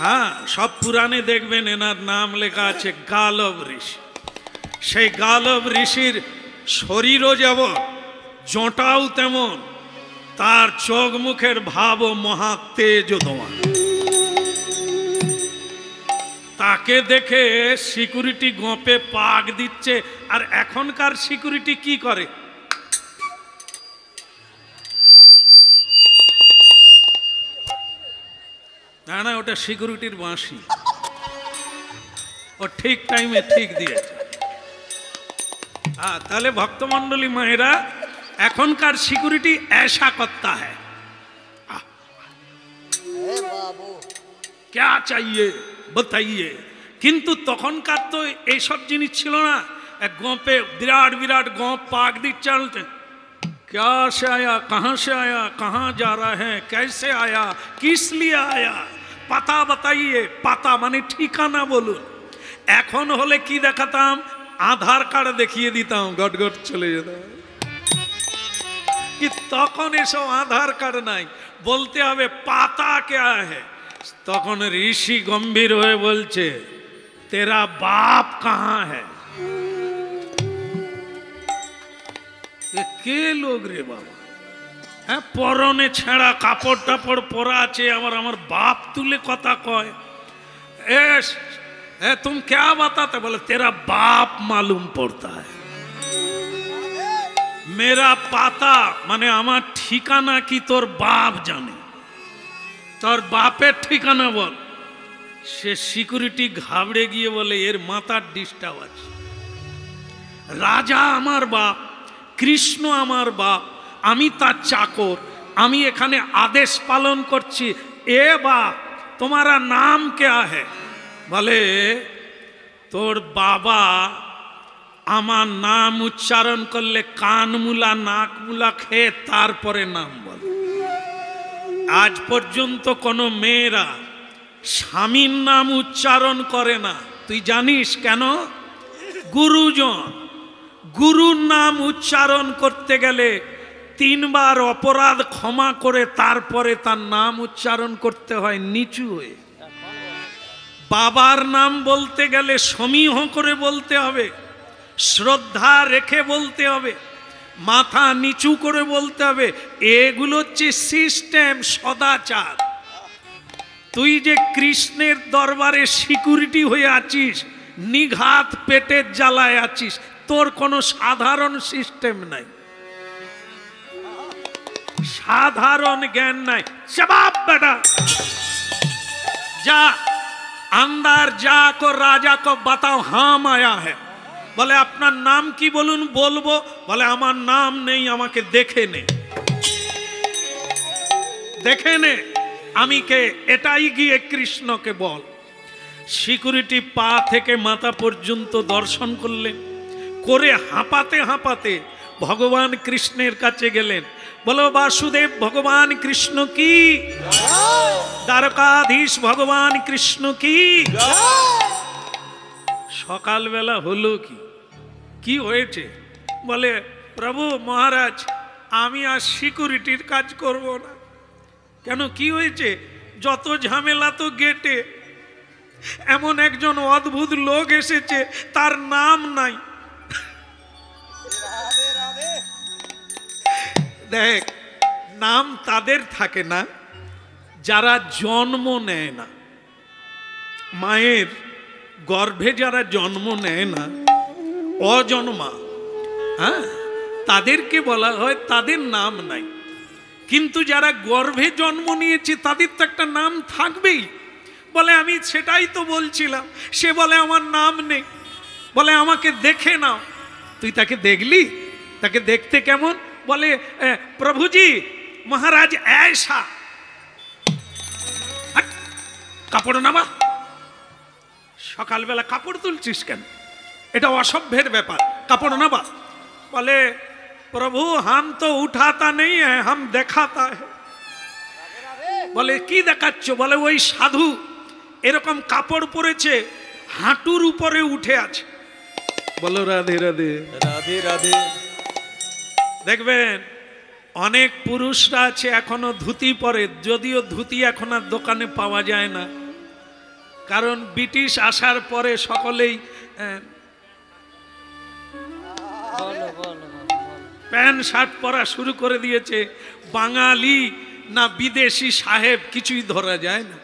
হ্যাঁ, সব পুরাণে দেখবেন এনার নাম লেখা আছে গালব ঋষি। সেই গালব ঋষির শরীরও যেমন, জোঁটাও তেমন, তার চোখ মুখের ভাবও মহা তেজোধমান। তাকে দেখে সিকিউরিটি গোপে পাক দিচ্ছে। আর এখনকার সিকিউরিটি কি করে? না না, ওটা সিকিউরিটির বাঁশি। ও ঠিক টাইমে ঠিক দিয়েছে। তাহলে ভক্তমন্ডলী মায়েরা, এখনকার সিকিউরিটি ऐसा करता है, क्या चाहिए बताइए, কিন্তু তখনকার তো এইসব জিনিস ছিল না। এক গোপে বিরাট বিরাট গোপ পাক দিচ্ছে, চলতে क्या से आया, कहाँ से आया, कहाँ जा रहा है, कैसे आया, किस लिए आया, पता बताइए। पता माने ठिकाना बोलून। এখন হলে কি দেখাতাম, আধার কার্ড দেখিয়ে দিতাম, গট গট চলে যেতাম। কি তখন এসব আধার কার্ড নাই, বলতে হবে পাতা क्या है। তখন ঋষি গম্ভীর হয়ে বলছে तेरा बाप कहाँ है। কে লোক রে বাবা, হ্যাঁ পরনে ছেঁড়া কাপড় টাপড় পরা আছে, আমার বাপ তুলে কথা কয়। तुम क्या बताते, बोले तेरा बाप मालूम पड़ता है। मेरा पाता माने আমার ঠিকানা কি তোর বাপ জানে, তোর বাপের ঠিকানা বল। সে সিকিউরিটি ঘাবড়ে গিয়ে বলে এর মাথার ডিস্টার্ব আছে, রাজা আমার বাপ, কৃষ্ণ আমার বাপ, আমি তার চাকর, আমি এখানে আদেশ পালন করছি। এ বাপ তোমারা নাম क्या है। বলে তোর বাবা আমার নাম উচ্চারণ করলে কান মুলা নাক মুলা খেয়ে তারপরে নাম বল। আজ পর্যন্ত কোনো মেয়েরা স্বামীর নাম উচ্চারণ করে না, তুই জানিস কেন? গুরুজন, গুরুর নাম উচ্চারণ করতে গেলে 3 বার অপরাধ ক্ষমা করে তারপরে তার নাম উচ্চারণ করতে হয় নিচু হয়ে। বাবার নাম বলতে গেলে সমীহ করে বলতে হবে, শ্রদ্ধা রেখে বলতে হবে, মাথা নিচু করে বলতে হবে। এগুলো হচ্ছে সিস্টেম, সদাচার। তুই যে কৃষ্ণের দরবারে সিকিউরিটি হয়ে আছিস, নিঘাত পেটের জ্বালায় আছিস, তোর কোনো সাধারণ সিস্টেম নাই, সাধারণ জ্ঞান নাই। জবাব বেটা, যা अंदर जाको राजा को बताओ हम आया है। बोले আপনার নাম কি বলুন, বলবো। বলে আমার নাম নেই, আমাকে দেখে নে, দেখে নে আমি কে, এটাই গিয়ে কৃষ্ণকে বল। সিকিউরিটি পা থেকে মাথা পর্যন্ত দর্শন করলেন, করে হাঁপাতে হাঁপাতে ভগবান কৃষ্ণের কাছে গেলেন। বলো বাসুদেব ভগবান কৃষ্ণ কি, দ্বারকাধীশ ভগবান কৃষ্ণ কি। সকালবেলা হলো কি, কি হয়েছে? বলে প্রভু মহারাজ আমি আর সিকিউরিটির কাজ করব না। কেন, কি হয়েছে? যত ঝামেলা তো গেটে, এমন একজন অদ্ভুত লোক এসেছে তার নাম নাই। দেখ, নাম তাদের থাকে না যারা জন্ম নেয় না, মায়ের গর্ভে যারা জন্ম নেয় না, অজন্মা, হ্যাঁ তাদেরকে বলা হয়, তাদের নাম নাই। কিন্তু যারা গর্ভে জন্ম নিয়েছে তাদের তো একটা নাম থাকবেই। বলে আমি সেটাই তো বলছিলাম। সে বলে আমার নাম নেই। বলে আমাকে দেখে নাও। তুই তাকে দেখলি? তাকে দেখতে কেমন? বলে প্রভুজি মহারাজ ऐसा। কাপড় নামা, সকালবেলা কাপড় তুলছিস কেন? এটা অসভ্যের ব্যাপার, কাপড় নামা। বলে প্রভু हम तो उठाता नहीं है, हम देखाता है। বলে কি দেখাচ্ছ? বলে ওই সাধু এরকম কাপড় পরেছে, হাঁটুর উপরে উঠে আছে। বলো রাধে রাধে রাধে রাধে। দেখবেন অনেক পুরুষরা আছে এখনো ধুতি পরে, যদিও ধুতি এখন আর দোকানে পাওয়া যায় না, কারণ ব্রিটিশ আসার পরে সকলেই প্যান্ট শার্ট পরা শুরু করে দিয়েছে। বাঙালি না বিদেশি সাহেব কিছুই ধরা যায় না।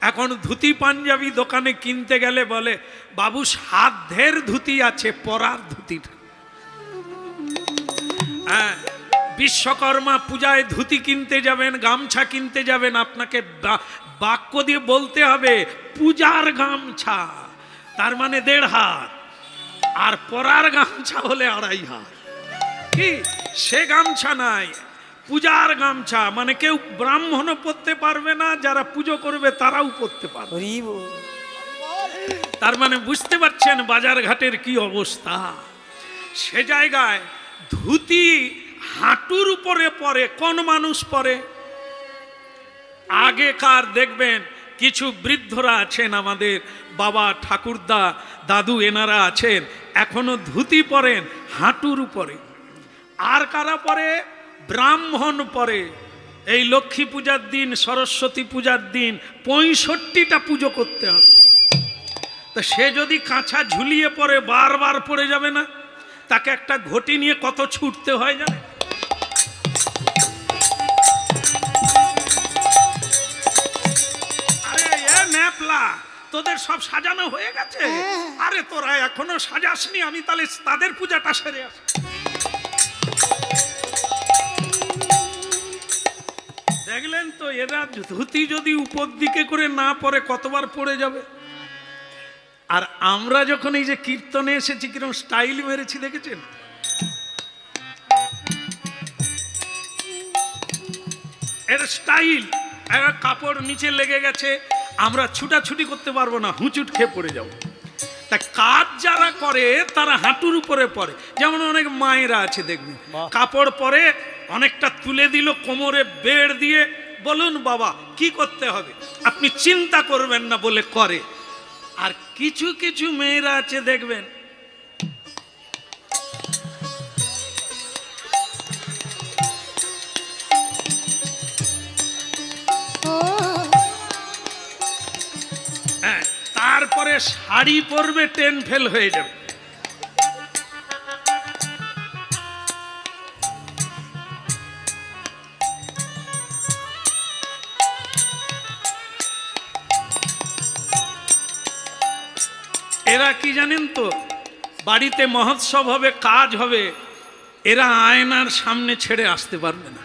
এখন ধুতি পাঞ্জাবি দোকানে কিনতে গেলে বলে বাবু সাধ্যের ধুতি আছে, পরার ধুতি। হ্যাঁ, বিশ্বকর্মা পূজায় ধুতি কিনতে যাবেন, গামছা কিনতে যাবেন, আপনাকে বাক্য দিয়ে বলতে হবে পূজার গামছা, তার মানে 1.5 হাত, আর পরার গামছা হলে 2.5 হাত। কি সে গামছা নাই, পূজার গামছা, মানে কেউ ব্রাহ্মণও পরতে পারবে না, যারা পুজো করবে তারাও পরতে পারবে। তার মানে বুঝতে পারছেন বাজার ঘাটের কি অবস্থা। সে জায়গায় ধুতি হাঁটুর উপরে পরে কোন মানুষ পরে? আগেকার দেখবেন কিছু বৃদ্ধরা আছেন, আমাদের বাবা ঠাকুরদা দাদু এনারা আছেন, এখনো ধুতি পরেন হাঁটুর উপরে। আর কারা পরে? ব্রাহ্মণ পরে। এই লক্ষ্মী পূজার দিন, সরস্বতী পূজার দিন 65টা পুজো করতে হবে। তা সে যদি কাঁচা ঝুলিয়ে পরে বারবার পড়ে যাবে না? তাকে একটা ঘটি নিয়ে কত ছুটতে হয় জানে? আরে এ ন্যাপলা, তোদের সব সাজানো হয়ে গেছে? আরে তোরা এখনো সাজাসনি, আমি তাহলে তাদের পূজাটা সেরে আসি। দেখলেন তো, এরা ধুতি যদি উপর দিকে করে না পরে কতবার পড়ে যাবে। আর আমরা যখন এই যে কীর্তনে এসেছি কিরকম স্টাইল মেরেছি দেখেছেন? এর স্টাইল, কাপড় নিচে লেগে গেছে, আমরা ছুটাছুটি করতে পারবো না, হুঁচুট খেয়ে পড়ে যাবো। তা কাজ যারা করে তারা হাঁটুর উপরে পরে। যেমন অনেক মায়েরা আছে দেখবেন, কাপড় পরে অনেকটা তুলে দিল, কোমরে বেড় দিয়ে, বলুন বাবা কি করতে হবে, আপনি চিন্তা করবেন না বলে করে। আর কিছু কিছু মেয়েরা আছে দেখবেন, হ্যাঁ, তারপরে শাড়ি পরবে, টেন ফেল হয়ে যাবে। এরা কি জানেন তো, বাড়িতে মহোৎসব হবে, কাজ হবে, এরা আয়নার সামনে ছেড়ে আসতে পারবে না।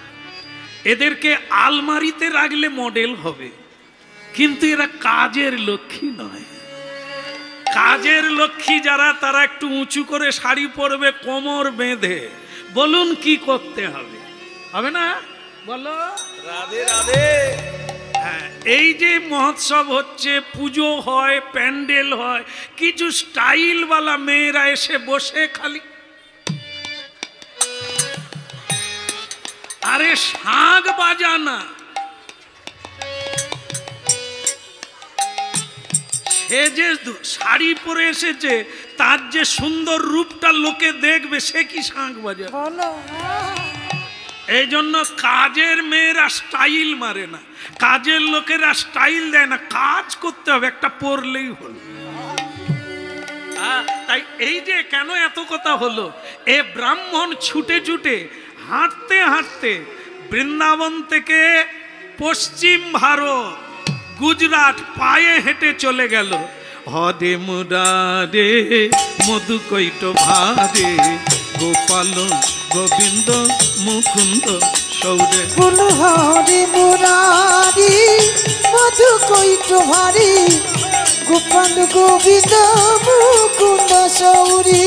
এদেরকে আলমারিতে রাখলে মডেল হবে, কিন্তু এরা কাজের লক্ষ্মী নয়। কাজের লক্ষ্মী যারা, তারা একটু উঁচু করে শাড়ি পরবে, কোমর বেঁধে। বলুন কি করতে হবে? হবে না? বলো রাধে রাধে। হ্যাঁ, এই যে মহোৎসব হচ্ছে, পুজো হয়, প্যান্ডেল হয়, কিছু স্টাইলওয়ালা মেয়েরা এসে বসে খালি আরে শাঁখ বাজানা। সে যে শাড়ি পরে এসেছে, তার যে সুন্দর রূপটা লোকে দেখবে, সে কি শাঁখ বাজায়? এই জন্য কাজের মেয়েরা স্টাইল মারে না, কাজের লোকেরা স্টাইল দেয় না। কাজ করতে হবে, একটা পরলেই হলো। তাই এই যে কেন এত কথা হলো, এ ব্রাহ্মণ ছুটে ছুটে হাঁটতে হাঁটতে বৃন্দাবন থেকে পশ্চিম ভারত, গুজরাট পায়ে হেঁটে চলে গেল। হরে মুরারে মধু কৈট ভারে, গোপাল গোবিন্দ মুকুন্দ সৌরে। বলো হরে মুরারি মধু কৈট ভারি, গোপাল গোবিন্দ মুকুন্দ সৌরি।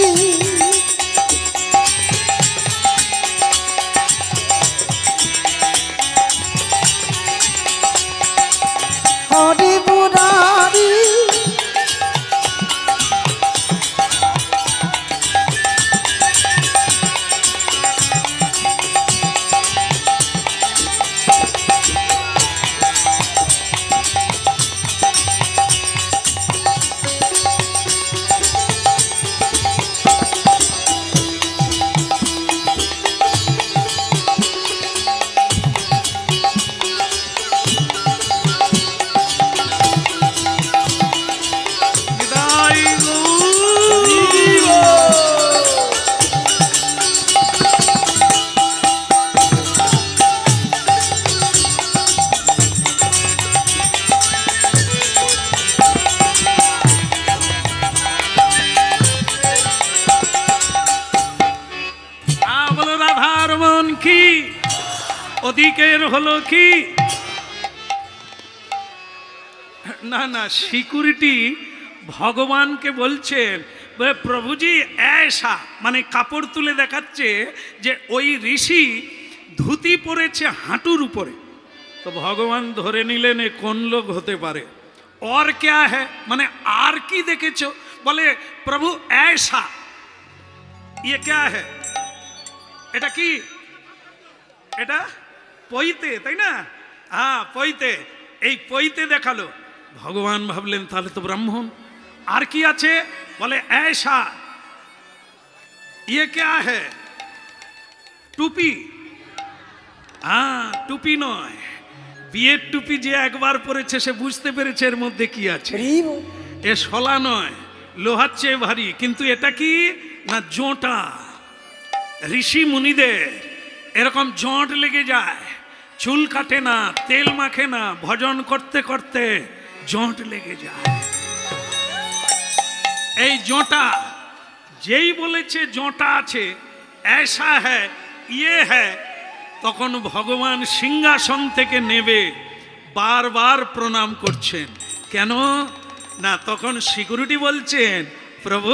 হরে মুরারি ওদিকের হলো কি না না, সিকিউরিটি ভগবানকে বলছেন, প্রভুজি ऐसा, মানে কাপড় তুলে দেখাচ্ছে যে ওই ঋষি ধুতি পরেছে হাঁটুর উপরে। তো ভগবান ধরে নিলেন এ কোন লোক হতে পারে। और क्या है, মানে আর কি দেখেছো? বলে প্রভু ऐसा, ये क्या है? এটা কি? এটা পইতে, তাই না? হ্যাঁ পইতে, এই পইতে দেখালো। ভগবান ভাবলেন তাহলে তো ব্রাহ্মণ। আর কি আছে? বলে ऐसा, ये क्या है? টুপি। হ্যাঁ টুপি নয়, বিয়ের টুপি যে একবার পরেছে সে বুঝতে পেরেছে এর মধ্যে কি আছে। এ শলা নয়, লোহার চেয়ে ভারী। কিন্তু এটা কি না, জোঁটা। ঋষি মুনিদের এরকম জোঁট লেগে যায়, চুল কাটে না, তেল মাখে না, ভজন করতে করতে জোঁট লেগে যায়। এই জোঁটা যেই বলেছে জোঁটা আছে, ऐसा है, ये है, তখন ভগবান সিংহাসন থেকে নেবে বারবার প্রণাম করছেন। কেন না, তখন সিকিউরিটি বলছেন প্রভু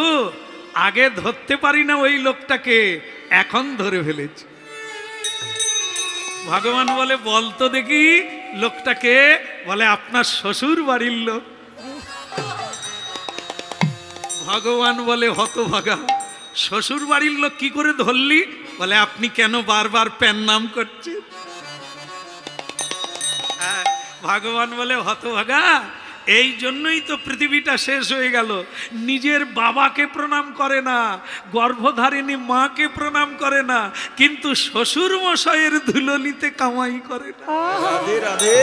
আগে ধরতে পারি না ওই লোকটাকে, এখন ধরে ফেলেছি। ভগবান বলে বলতো দেখি লোকটাকে। বলে আপনার শ্বশুর বাড়ির লোক। ভগবান বলে হতভাগা, শ্বশুর বাড়ির লোক কি করে ধরলি? বলে আপনি কেন বারবার প্যান নাম করছেন? ভগবান বলে হতভাগা, এই জন্যই তো পৃথিবীটা শেষ হয়ে গেল। নিজের বাবাকে প্রণাম করে না, গর্ভধারিণী মাকে প্রণাম করে না, কিন্তু শ্বশুর মশাইয়ের ধুলো নিতে কামাই করে না। রাধে রাধে।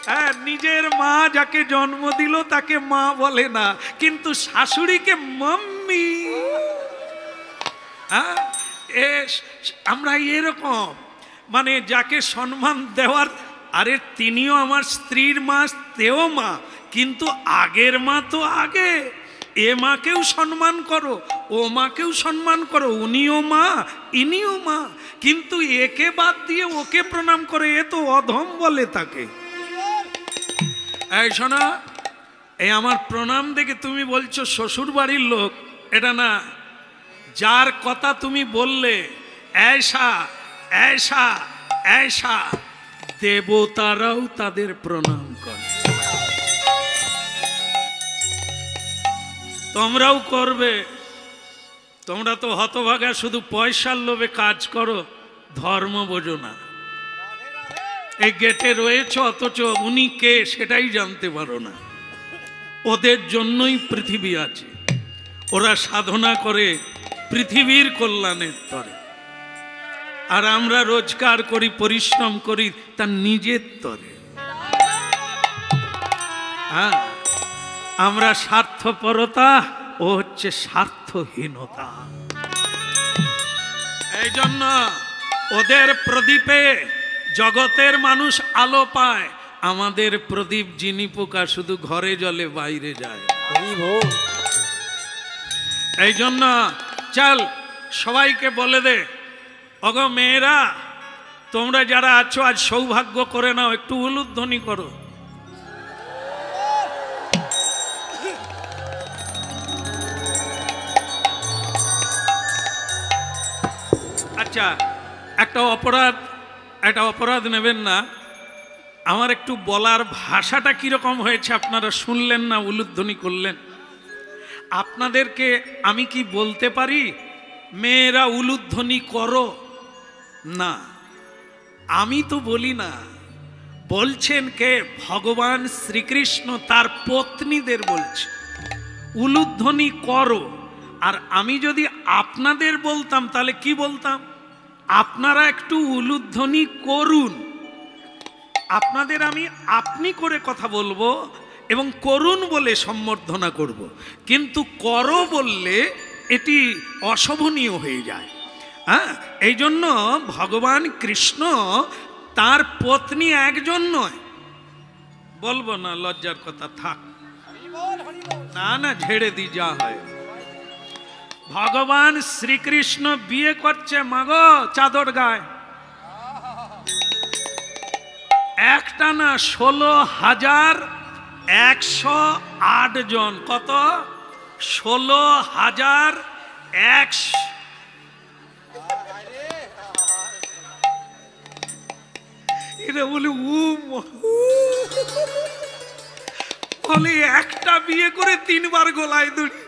হ্যাঁ, নিজের মা যাকে জন্ম দিল তাকে মা বলে না, কিন্তু শাশুড়িকে মাম্মি। হ্যাঁ, আমরা এরকম, মানে যাকে সম্মান দেওয়ার, আরে তিনিও আমার স্ত্রীর মা, তেও মা, কিন্তু আগের মা তো আগে। এ মাকেও সম্মান করো, ও মাকেও সম্মান করো, উনিও মা ইনিও মা, কিন্তু একে বাদ দিয়ে ওকে প্রণাম করে, এ তো অধম বলে তাকে। এই শোনা, এই আমার প্রণাম দেখে তুমি বলছো শ্বশুর বাড়ির লোক, এটা না। যার কথা তুমি বললে ऐसा ऐसा ऐसा, দেবতারাও তাদের প্রণাম করে। তোমরাও করবে। তোমরা তো হতভাগা, শুধু পয়সার লোভে কাজ করো, ধর্ম বোঝো না। এই গেটে রয়েছে অথচ উনি কে সেটাই জানতে পারো না। ওদের জন্যই পৃথিবী আছে, ওরা সাধনা করে পৃথিবীর কল্যাণের তরে, আর আমরা রোজগার করি, পরিশ্রম করি তার নিজের তরে। হ্যাঁ, আমরা স্বার্থপরতা, ও হচ্ছে স্বার্থহীনতা। এই জন্য ওদের প্রদীপে জগতের মানুষ আলো পায়, আমাদের প্রদীপ যিনি পোকা শুধু ঘরে জ্বলে, বাইরে যায়। এই জন্য চল সবাইকে বলে দে, ওগো মেয়েরা, তোমরা যারা আছো আজ সৌভাগ্য করে নাও, একটু উলুধ্বনি করো। আচ্ছা, একটা অপরাধ নেবেন না, আমার একটু বলার ভাষাটা কিরকম হয়েছে আপনারা শুনলেন না, উলুধ্বনি করলেন। আপনাদেরকে আমি কি বলতে পারি মেয়েরা উলুধ্বনি করো? না, আমি তো বলি না, বলছেন কে? ভগবান শ্রীকৃষ্ণ তার পত্নীদের বলছে উলুধ্বনি করো। আর আমি যদি আপনাদের বলতাম তাহলে কি বলতাম? আপনারা একটু উলুধ্বনি করুন। আপনাদের আমি আপনি করে কথা বলবো এবং করুন বলে সম্বর্ধনা করব, কিন্তু করো বললে এটি অশোভনীয় হয়ে যায়। হ্যাঁ, এই জন্য ভগবান কৃষ্ণ তার পত্নী একজন নয়। বলবো না, লজ্জার কথা, থাক না, না ঝেড়ে দি যা হয়। ভগবান শ্রীকৃষ্ণ বিয়ে করছে মাগো চাদর গায়ে, একটা না 16,108 জন। কত? 16,100। এরা বলে ফলে একটা বিয়ে করে 3 বার গলায় দড়ি,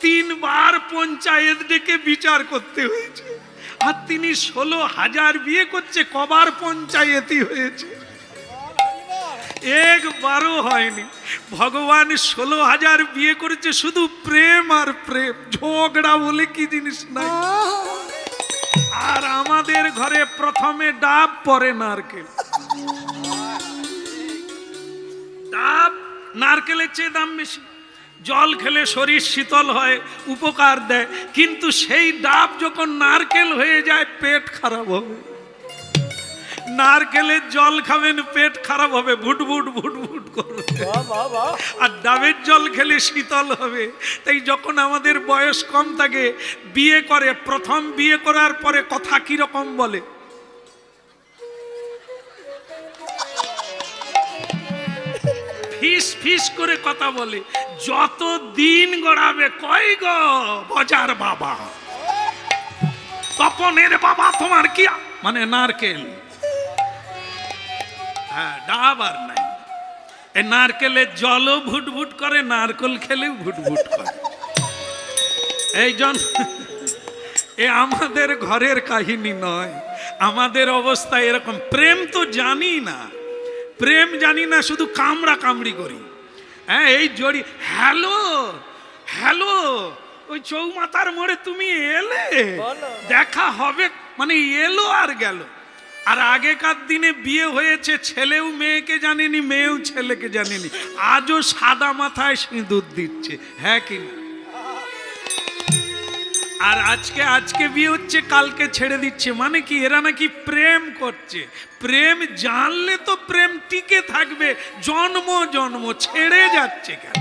3 বার পঞ্চায়েত ডেকে বিচার করতে হয়েছে। আর তিনি 16,000 বিয়ে করছে, কবার পঞ্চায়েতই হয়েছে? একবারও হয়নি। ভগবান 16,000 বিয়ে করেছে শুধু প্রেম আর প্রেম, ঝগড়া বলে কি জিনিস নাই। আর আমাদের ঘরে প্রথমে ডাব পরে নারকেল। ডাব নারকেলের চেয়ে দাম বেশি। জল খেলে শরীর শীতল হয়, উপকার দেয়, কিন্তু সেই ডাব যখন নারকেল হয়ে যায় পেট খারাপ হবে। নারকেলের জল খাবেন পেট খারাপ হবে, ভুটভুট ভুটভুট করবে। আর ডাবের জল খেলে শীতল হবে। তাই যখন আমাদের বয়স কম থাকে বিয়ে করে, প্রথম বিয়ে করার পরে কথা কিরকম বলে? ফিস ফিস করে কথা বলে। যত দিন গড়াবে, কই গো বাজার বাবা, তপনের বাবা তোমার কি, মানে নারকেল। হ্যাঁ, ডাব আর নাই। এ নারকেলের জলও ভুটভুট করে, নারকেল খেলেও ভুটভুট করে। এই জন্য এ আমাদের ঘরের কাহিনী নয়, আমাদের অবস্থা এরকম। প্রেম তো জানি না, প্রেম জানি না, শুধু কামড়া কামড়ি করি। হ্যাঁ, এই জড়ি, হ্যালো হ্যালো, ওই চৌমাথার মোড়ে তুমি এলে, দেখা হবে, মানে এলো আর গেল। আর আগেকার দিনে বিয়ে হয়েছে, ছেলেও মেয়েকে জানেনি, মেয়েও ছেলেকে জানেনি, আজও সাদা মাথায় সিঁদুর দিচ্ছে। হ্যাঁ কিনা? আর আজকে বিয়ে হচ্ছে, কালকে ছেড়ে দিচ্ছে। মানে কি? এরা নাকি প্রেম করছে। প্রেম জানলে তো প্রেম টিকে থাকবে জন্ম জন্ম, ছেড়ে যাচ্ছে কেন?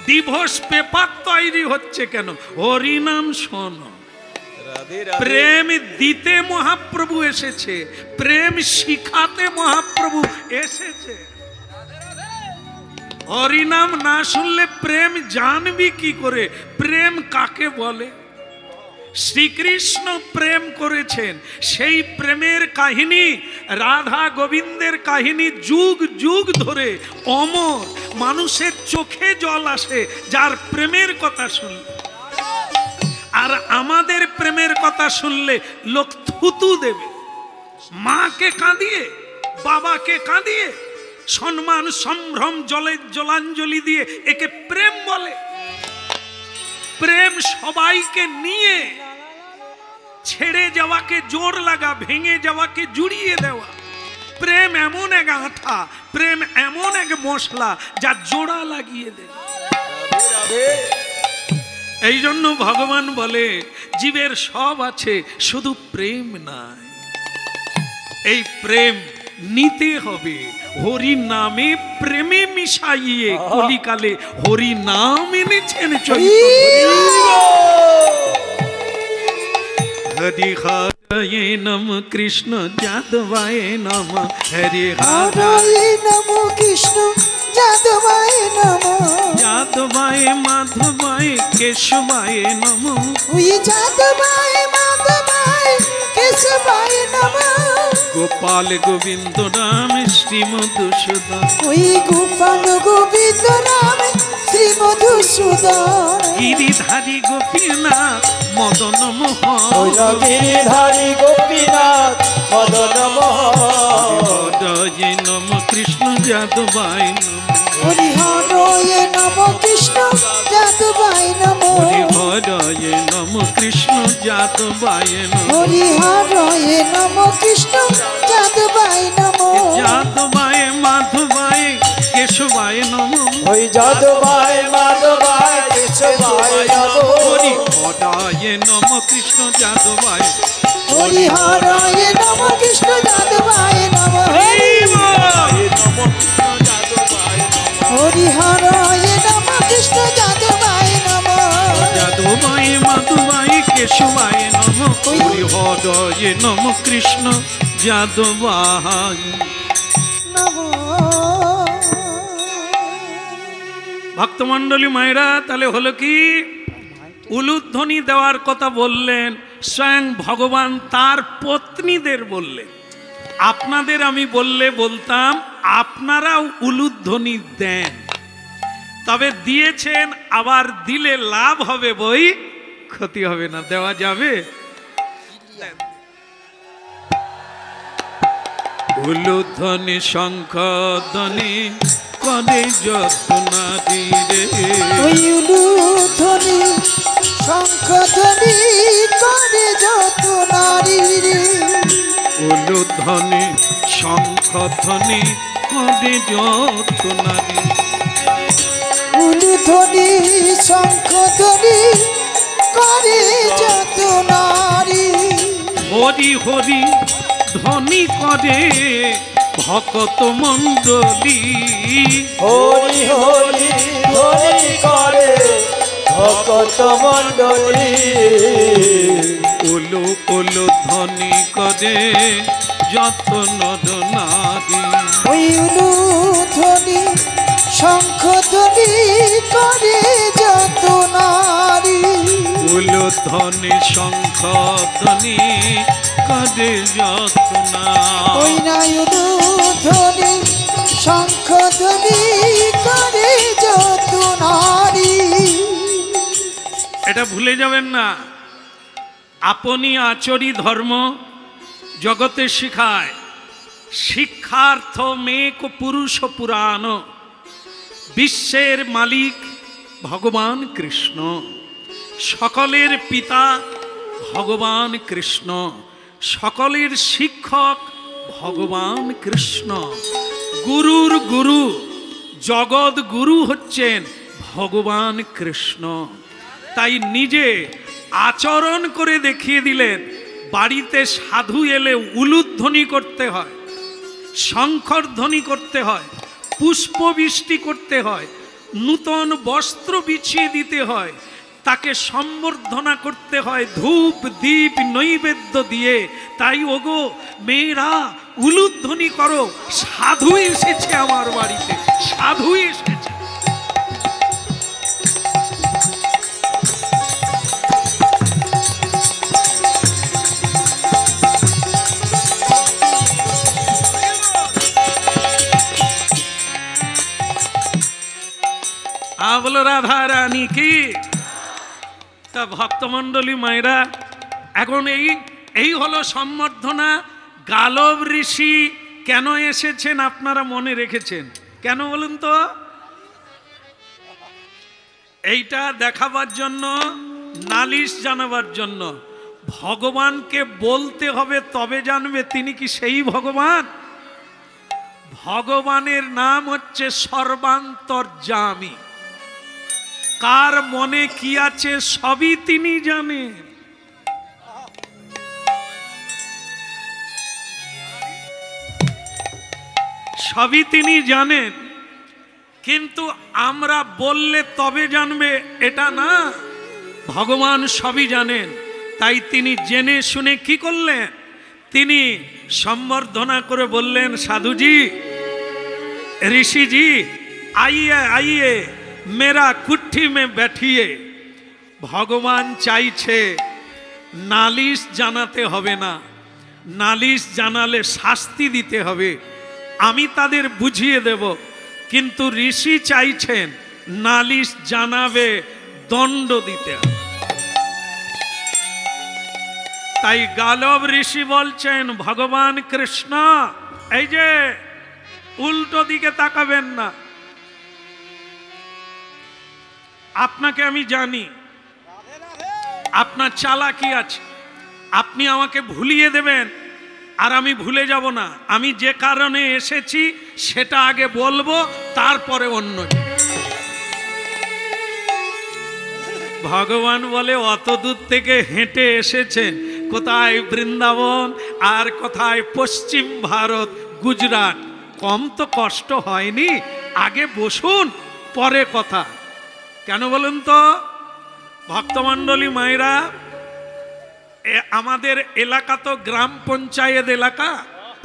ডিভোর্স পেপার তৈরি হচ্ছে কেন? হরিনাম শোনো। প্রেম দিতে মহাপ্রভু এসেছে, প্রেম শিখাতে মহাপ্রভু এসেছে। হরিনাম না শুনলে প্রেম জানবি কি করে? প্রেম কাকে বলে? শ্রীকৃষ্ণ প্রেম করেছেন, সেই প্রেমের কাহিনী, রাধা গোবিন্দের কাহিনী যুগ যুগ ধরে অমর। মানুষের চোখে জল আসে যার প্রেমের কথা শুনলে। আর আমাদের প্রেমের কথা শুনলে লোক থুতু দেবে। মাকে কাঁদিয়ে, বাবাকে কাঁদিয়ে, সম্মান সম্ভ্রম জলাঞ্জলি দিয়ে একে প্রেম বলে। প্রেম সবাইকে নিয়ে, ছেড়ে যাওয়াকে জোর লাগা, ভেঙে যাওয়াকে জুড়িয়ে দেওয়া। প্রেম এমন এক আঠা, প্রেম এমন এক মশলা যা জোড়া লাগিয়ে দেয়। এই জন্য ভগবান বলে জীবের সব আছে, শুধু প্রেম নাই। এই প্রেম নিতে হবে হরি নামে, প্রেমে মিশাইয়ে। কলিকালে হরি নাম এনেছেন চৈতন্য। হরি হরে নম কৃষ্ণ যাদবায় নম, হরি হরে নম কৃষ্ণ যাদবায় নম, যাদবায় মাধবায় কেশবায় নম, ওই যাদবায় মাধবায় কেশবায় নম, গোপাল গোবিন্দ রাম শ্রী মধুসূদন, ওই গোপাল গোবিন্দ রাম শ্রী মধুসূদন, গিরিধারী গোপীনাথ মদন মোহন, গিরিধারী গোপীনাথ মদন মোহন, হরে নম কৃষ্ণ যাদবায় নম, হরি হরে নম কৃষ্ণ যাদবায় নম, হরে নম কৃষ্ণ যাদবায় নম, হরি হরে নম কৃষ্ণ যাদবায় নম, যাদবায় মাধবায় কেশবায় নম, ওই যাদবায় মাধবায় কেশবায় নম, হরি হরে নম কৃষ্ণ যাদবায়, হরি হরে নম কৃষ্ণ যাদবায় নম, হরি হরে নম কৃষ্ণ যাদবায় নম, যাদবায় মাধবায় কেশবায় নম, হরি হরে নম কৃষ্ণ যাদবায় নম। ভক্তমণ্ডলী মায়েরা, তাহলে হলো কি? উলুধ্বনি দেওয়ার কথা বললেন স্বয়ং ভগবান তার পত্নীদের বললেন। আপনাদের আমি বললে বলতাম আপনারাও উলুধ্বনি দেন, তবে দিয়েছেন, আবার দিলে লাভ হবে বই, ক্ষতি হবে না। দেওয়া যাবে? উলুধ্বনি শঙ্খধ্বনি করে যত নারী রে, ওই উলুধ্বনি শঙ্খধ্বনি করে যত নারী রে, উলুধ্বনি শঙ্খধ্বনি করে যত নারী, উলুধ্বনি শঙ্খধ্বনি করে যত নারী, হরি হরি ধ্বনি করে ভকত মণ্ডলী, হরি হরি ধ্বনি করে ভকত মণ্ডলী, উলু উলু ধ্বনি করে যত নর নারী, ওই উলুধ্বনি শঙ্খধ্বনি করে যত নারী, উলুধ্বনি শঙ্খধ্বনি করে যত ওই নারী। না উলুধ্বনি শঙ্খধ্বনি করে যত নারী। এটা ভুলে যাবেন না। আপনি আচরি ধর্ম জগতে শিখায়, শিক্ষার্থ মেক পুরুষ পুরাণ, বিশ্বের মালিক ভগবান কৃষ্ণ, সকলের পিতা ভগবান কৃষ্ণ, সকলের শিক্ষক ভগবান কৃষ্ণ, গুরুর গুরু জগৎ গুরু হচ্ছেন ভগবান কৃষ্ণ। তাই নিজে আচরণ করে দেখিয়ে দিলেন, বাড়িতে সাধু এলে উলুধ্বনি করতে হয়, শঙ্খধ্বনি করতে হয়, পুষ্পবৃষ্টি করতে হয়, নূতন বস্ত্র বিছিয়ে দিতে হয়, তাকে সম্বর্ধনা করতে হয় ধূপ দীপ নৈবেদ্য দিয়ে। তাই ওগো মেয়েরা উলুধ্বনি করো, সাধু এসেছে আমার বাড়িতে, সাধু এসেছে। বলো রাধা রানী কি। তা ভক্তমণ্ডলী মায়েরা, এখন এই হলো সম্বর্ধনা। গালব ঋষি কেন এসেছেন আপনারা মনে রেখেছেন? কেন বলুন তো? এইটা দেখাবার জন্য, নালিশ জানাবার জন্য। ভগবানকে বলতে হবে তবে জানবে তিনি কি সেই ভগবান। ভগবানের নাম হচ্ছে সর্বান্তর্যামী, কার মনে কি আছে সবই তিনি জানেন। সবই তিনি জানেন, কিন্তু আমরা বললে তবে জানবে এটা না, ভগবান সবই জানেন। তাই তিনি জেনে শুনে কি করলেন, তিনি সম্বর্ধনা করে বললেন, সাধুজি ऋषि जी आइए आइए मेरा कुट्ठी में बैठिए। ভগবান চাইছে নালিশ জানাতে হবে না, নালিশ জানালে শাস্তি দিতে হবে, আমি তাদের বুঝিয়ে দেব। কিন্তু ঋষি চাইছেন নালিশ জানাবে, দণ্ড দিতে হবে। তাই গালব ঋষি বলছেন, ভগবান কৃষ্ণ এই যে উল্টো দিকে তাকাবেন না, আপনাকে আমি জানি, আপনার চালাকি আছে, আপনি আমাকে ভুলিয়ে দেবেন আর আমি ভুলে যাব না। আমি যে কারণে এসেছি সেটা আগে বলবো, তারপরে অন্য। ভগবান বলে, অত দূর থেকে হেঁটে এসেছেন, কোথায় বৃন্দাবন আর কোথায় পশ্চিম ভারত গুজরাট, কম তো কষ্ট হয়নি, আগে বসুন পরে কথা। কেন বলুন তো ভক্তমণ্ডলী মায়েরা, আমাদের এলাকা তো গ্রাম পঞ্চায়েত এলাকা,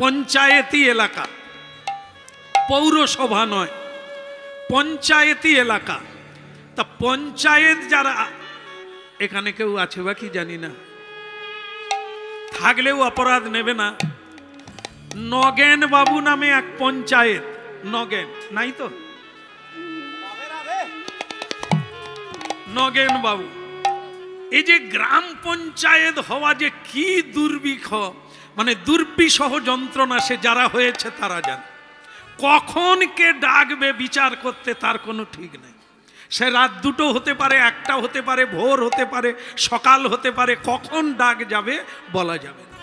পঞ্চায়েতি এলাকা, পৌরসভা নয়, পঞ্চায়েতি এলাকা। তা পঞ্চায়েত যারা, এখানে কেউ আছে বা কি জানি না, থাকলেও অপরাধ নেবে না। নগেন বাবু নামে এক পঞ্চায়েত, নগেন নাই তো, নগেন বাবু, এই যে গ্রাম পঞ্চায়েত হওয়া যে কি দুর্বিষ, মানে দুর্বিষহ যন্ত্রণা, সে যারা হয়েছে তারা জানে। কখন কে ডাকবে বিচার করতে তার কোনো ঠিক নেই। সে রাত 2টো হতে পারে, 1টা হতে পারে, ভোর হতে পারে, সকাল হতে পারে, কখন ডাক যাবে বলা যাবে না।